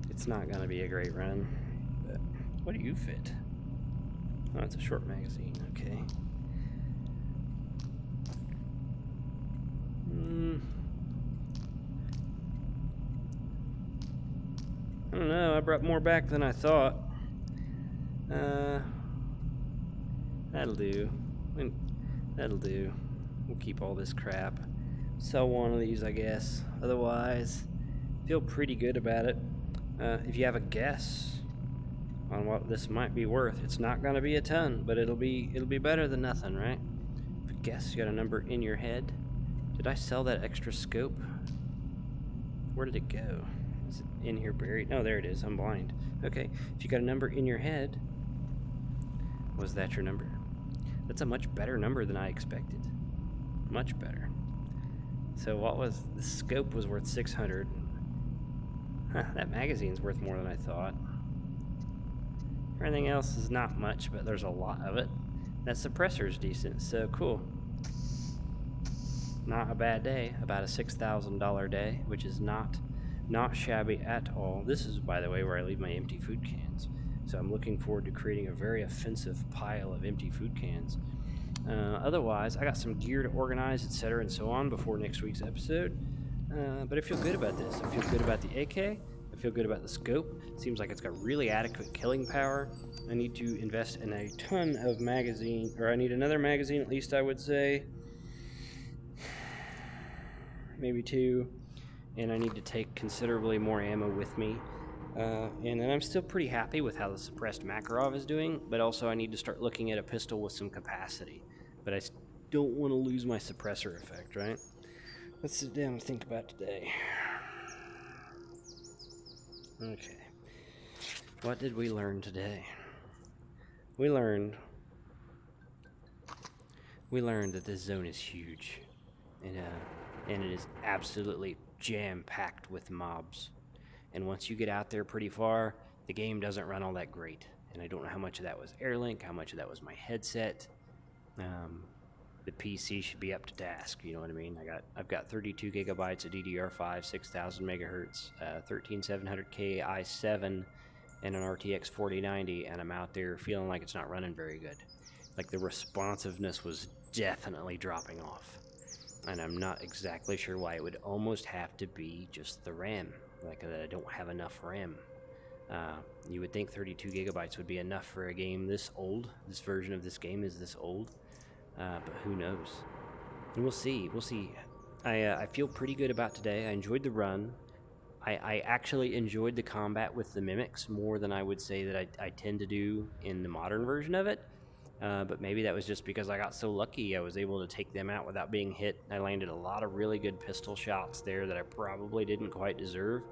It's not going to be a great run, but what do you fit? Oh, it's a short magazine. Okay. I don't know. I brought more back than I thought. That'll do. That'll do. We'll keep all this crap. Sell one of these, I guess. Otherwise, feel pretty good about it. If you have a guess on what this might be worth, it's not going to be a ton, but it'll be better than nothing, right? If you guess, you got a number in your head. Did I sell that extra scope? Where did it go? Is it in here buried? No, there it is. I'm blind. Okay, if you got a number in your head, was that your number? That's a much better number than I expected. Much better. So what was the scope was worth 600. Huh, that magazine's worth more than I thought. Everything else is not much, but there's a lot of it. That suppressor's decent, so cool. Not a bad day. About a $6,000 day, which is not shabby at all. This is, by the way, where I leave my empty food cans. So I'm looking forward to creating a very offensive pile of empty food cans. Otherwise, I got some gear to organize, etc., and so on before next week's episode. But I feel good about this. I feel good about the AK. I feel good about the scope. Seems like it's got really adequate killing power. I need to invest in a ton of magazine, or I need another magazine at least, I would say. Maybe 2. And I need to take considerably more ammo with me. And then I'm still pretty happy with how the suppressed Makarov is doing, but also I need to start looking at a pistol with some capacity. But I don't want to lose my suppressor effect, right? Let's sit down and think about today. Okay. What did we learn today? We learned that this zone is huge. And it is absolutely jam-packed with mobs. And once you get out there pretty far, the game doesn't run all that great. And I don't know how much of that was Airlink, how much of that was my headset. The PC should be up to task, you know what I mean? I've got 32 gigabytes of DDR5, 6000 megahertz, 13700K i7, and an RTX 4090, and I'm out there feeling like it's not running very good. Like the responsiveness was definitely dropping off. And I'm not exactly sure why. It would almost have to be just the RAM, like that I don't have enough RAM. You would think 32 gigabytes would be enough for a game this old. This version of this game is this old. But who knows? And we'll see. I feel pretty good about today. I enjoyed the run. I actually enjoyed the combat with the mimics more than I would say that I tend to do in the modern version of it. But maybe that was just because I got so lucky I was able to take them out without being hit. I landed a lot of really good pistol shots there that I probably didn't quite deserve.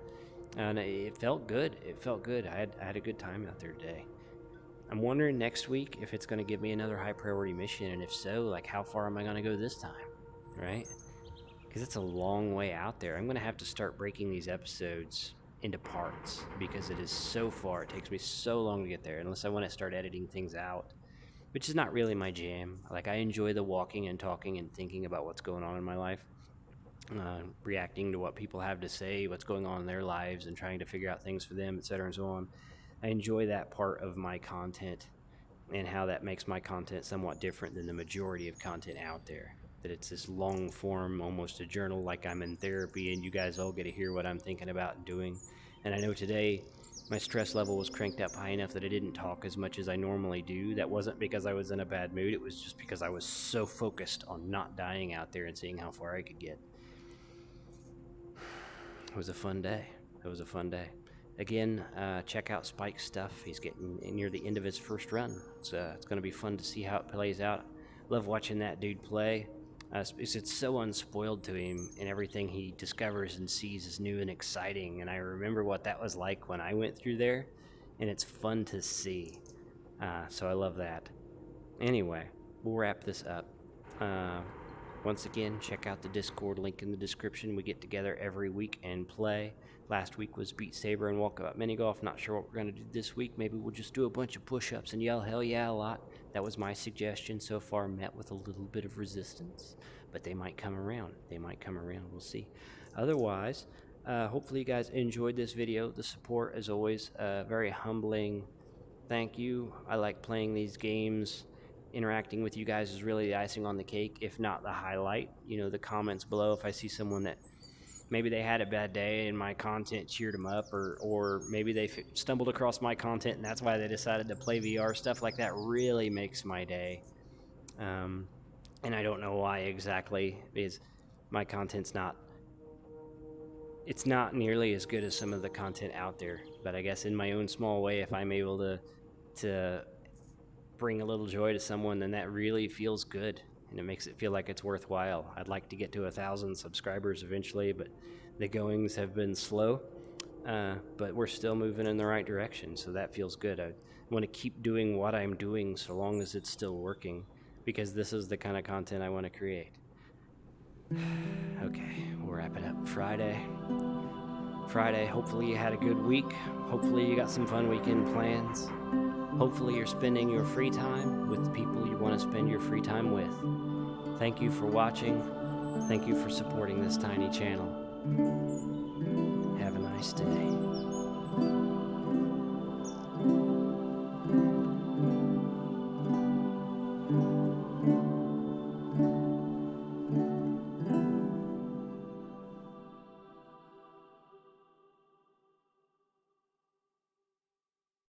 And it felt good. I had a good time out there today. I'm wondering next week if it's going to give me another high priority mission, and if so, like how far am I going to go this time, right? Because it's a long way out there. I'm going to have to start breaking these episodes into parts because it is so far. It takes me so long to get there unless I want to start editing things out, which is not really my jam. Like, I enjoy the walking and talking and thinking about what's going on in my life, reacting to what people have to say, what's going on in their lives, and trying to figure out things for them, etc., and so on. I enjoy that part of my content and how that makes my content somewhat different than the majority of content out there. That it's this long form, almost a journal, like I'm in therapy and you guys all get to hear what I'm thinking about and doing. And I know today my stress level was cranked up high enough that I didn't talk as much as I normally do. That wasn't because I was in a bad mood. It was just because I was so focused on not dying out there and seeing how far I could get. It was a fun day. Again, check out Spike's stuff. He's getting near the end of his first run. It's going to be fun to see how it plays out. Love watching that dude play. It's so unspoiled to him, and everything he discovers and sees is new and exciting. And I remember what that was like when I went through there, and it's fun to see. So I love that. Anyway, we'll wrap this up. Once again, check out the Discord link in the description. We get together every week and play. Last week was Beat Saber and Walkabout Mini Golf. Not sure what we're going to do this week. Maybe we'll just do a bunch of push-ups and yell hell yeah a lot. That was my suggestion so far, met with a little bit of resistance. But they might come around. We'll see. Otherwise, hopefully you guys enjoyed this video. The support, as always, very humbling. Thank you. I like playing these games. Interacting with you guys is really the icing on the cake, if not the highlight. You know, the comments below, if I see someone that maybe they had a bad day and my content cheered them up, or maybe they stumbled across my content and that's why they decided to play VR, stuff like that really makes my day. And I don't know why exactly, because my content's not nearly as good as some of the content out there, but I guess in my own small way, if I'm able to bring a little joy to someone, then that really feels good, and it makes it feel like it's worthwhile. I'd like to get to 1,000 subscribers eventually, but the goings have been slow. but we're still moving in the right direction, so that feels good. I want to keep doing what I'm doing so long as it's still working, because this is the kind of content I want to create. Okay, we'll wrap it up. Friday. Hopefully you had a good week. Hopefully you got some fun weekend plans. Hopefully you're spending your free time with the people you want to spend your free time with. Thank you for watching. Thank you for supporting this tiny channel. Have a nice day.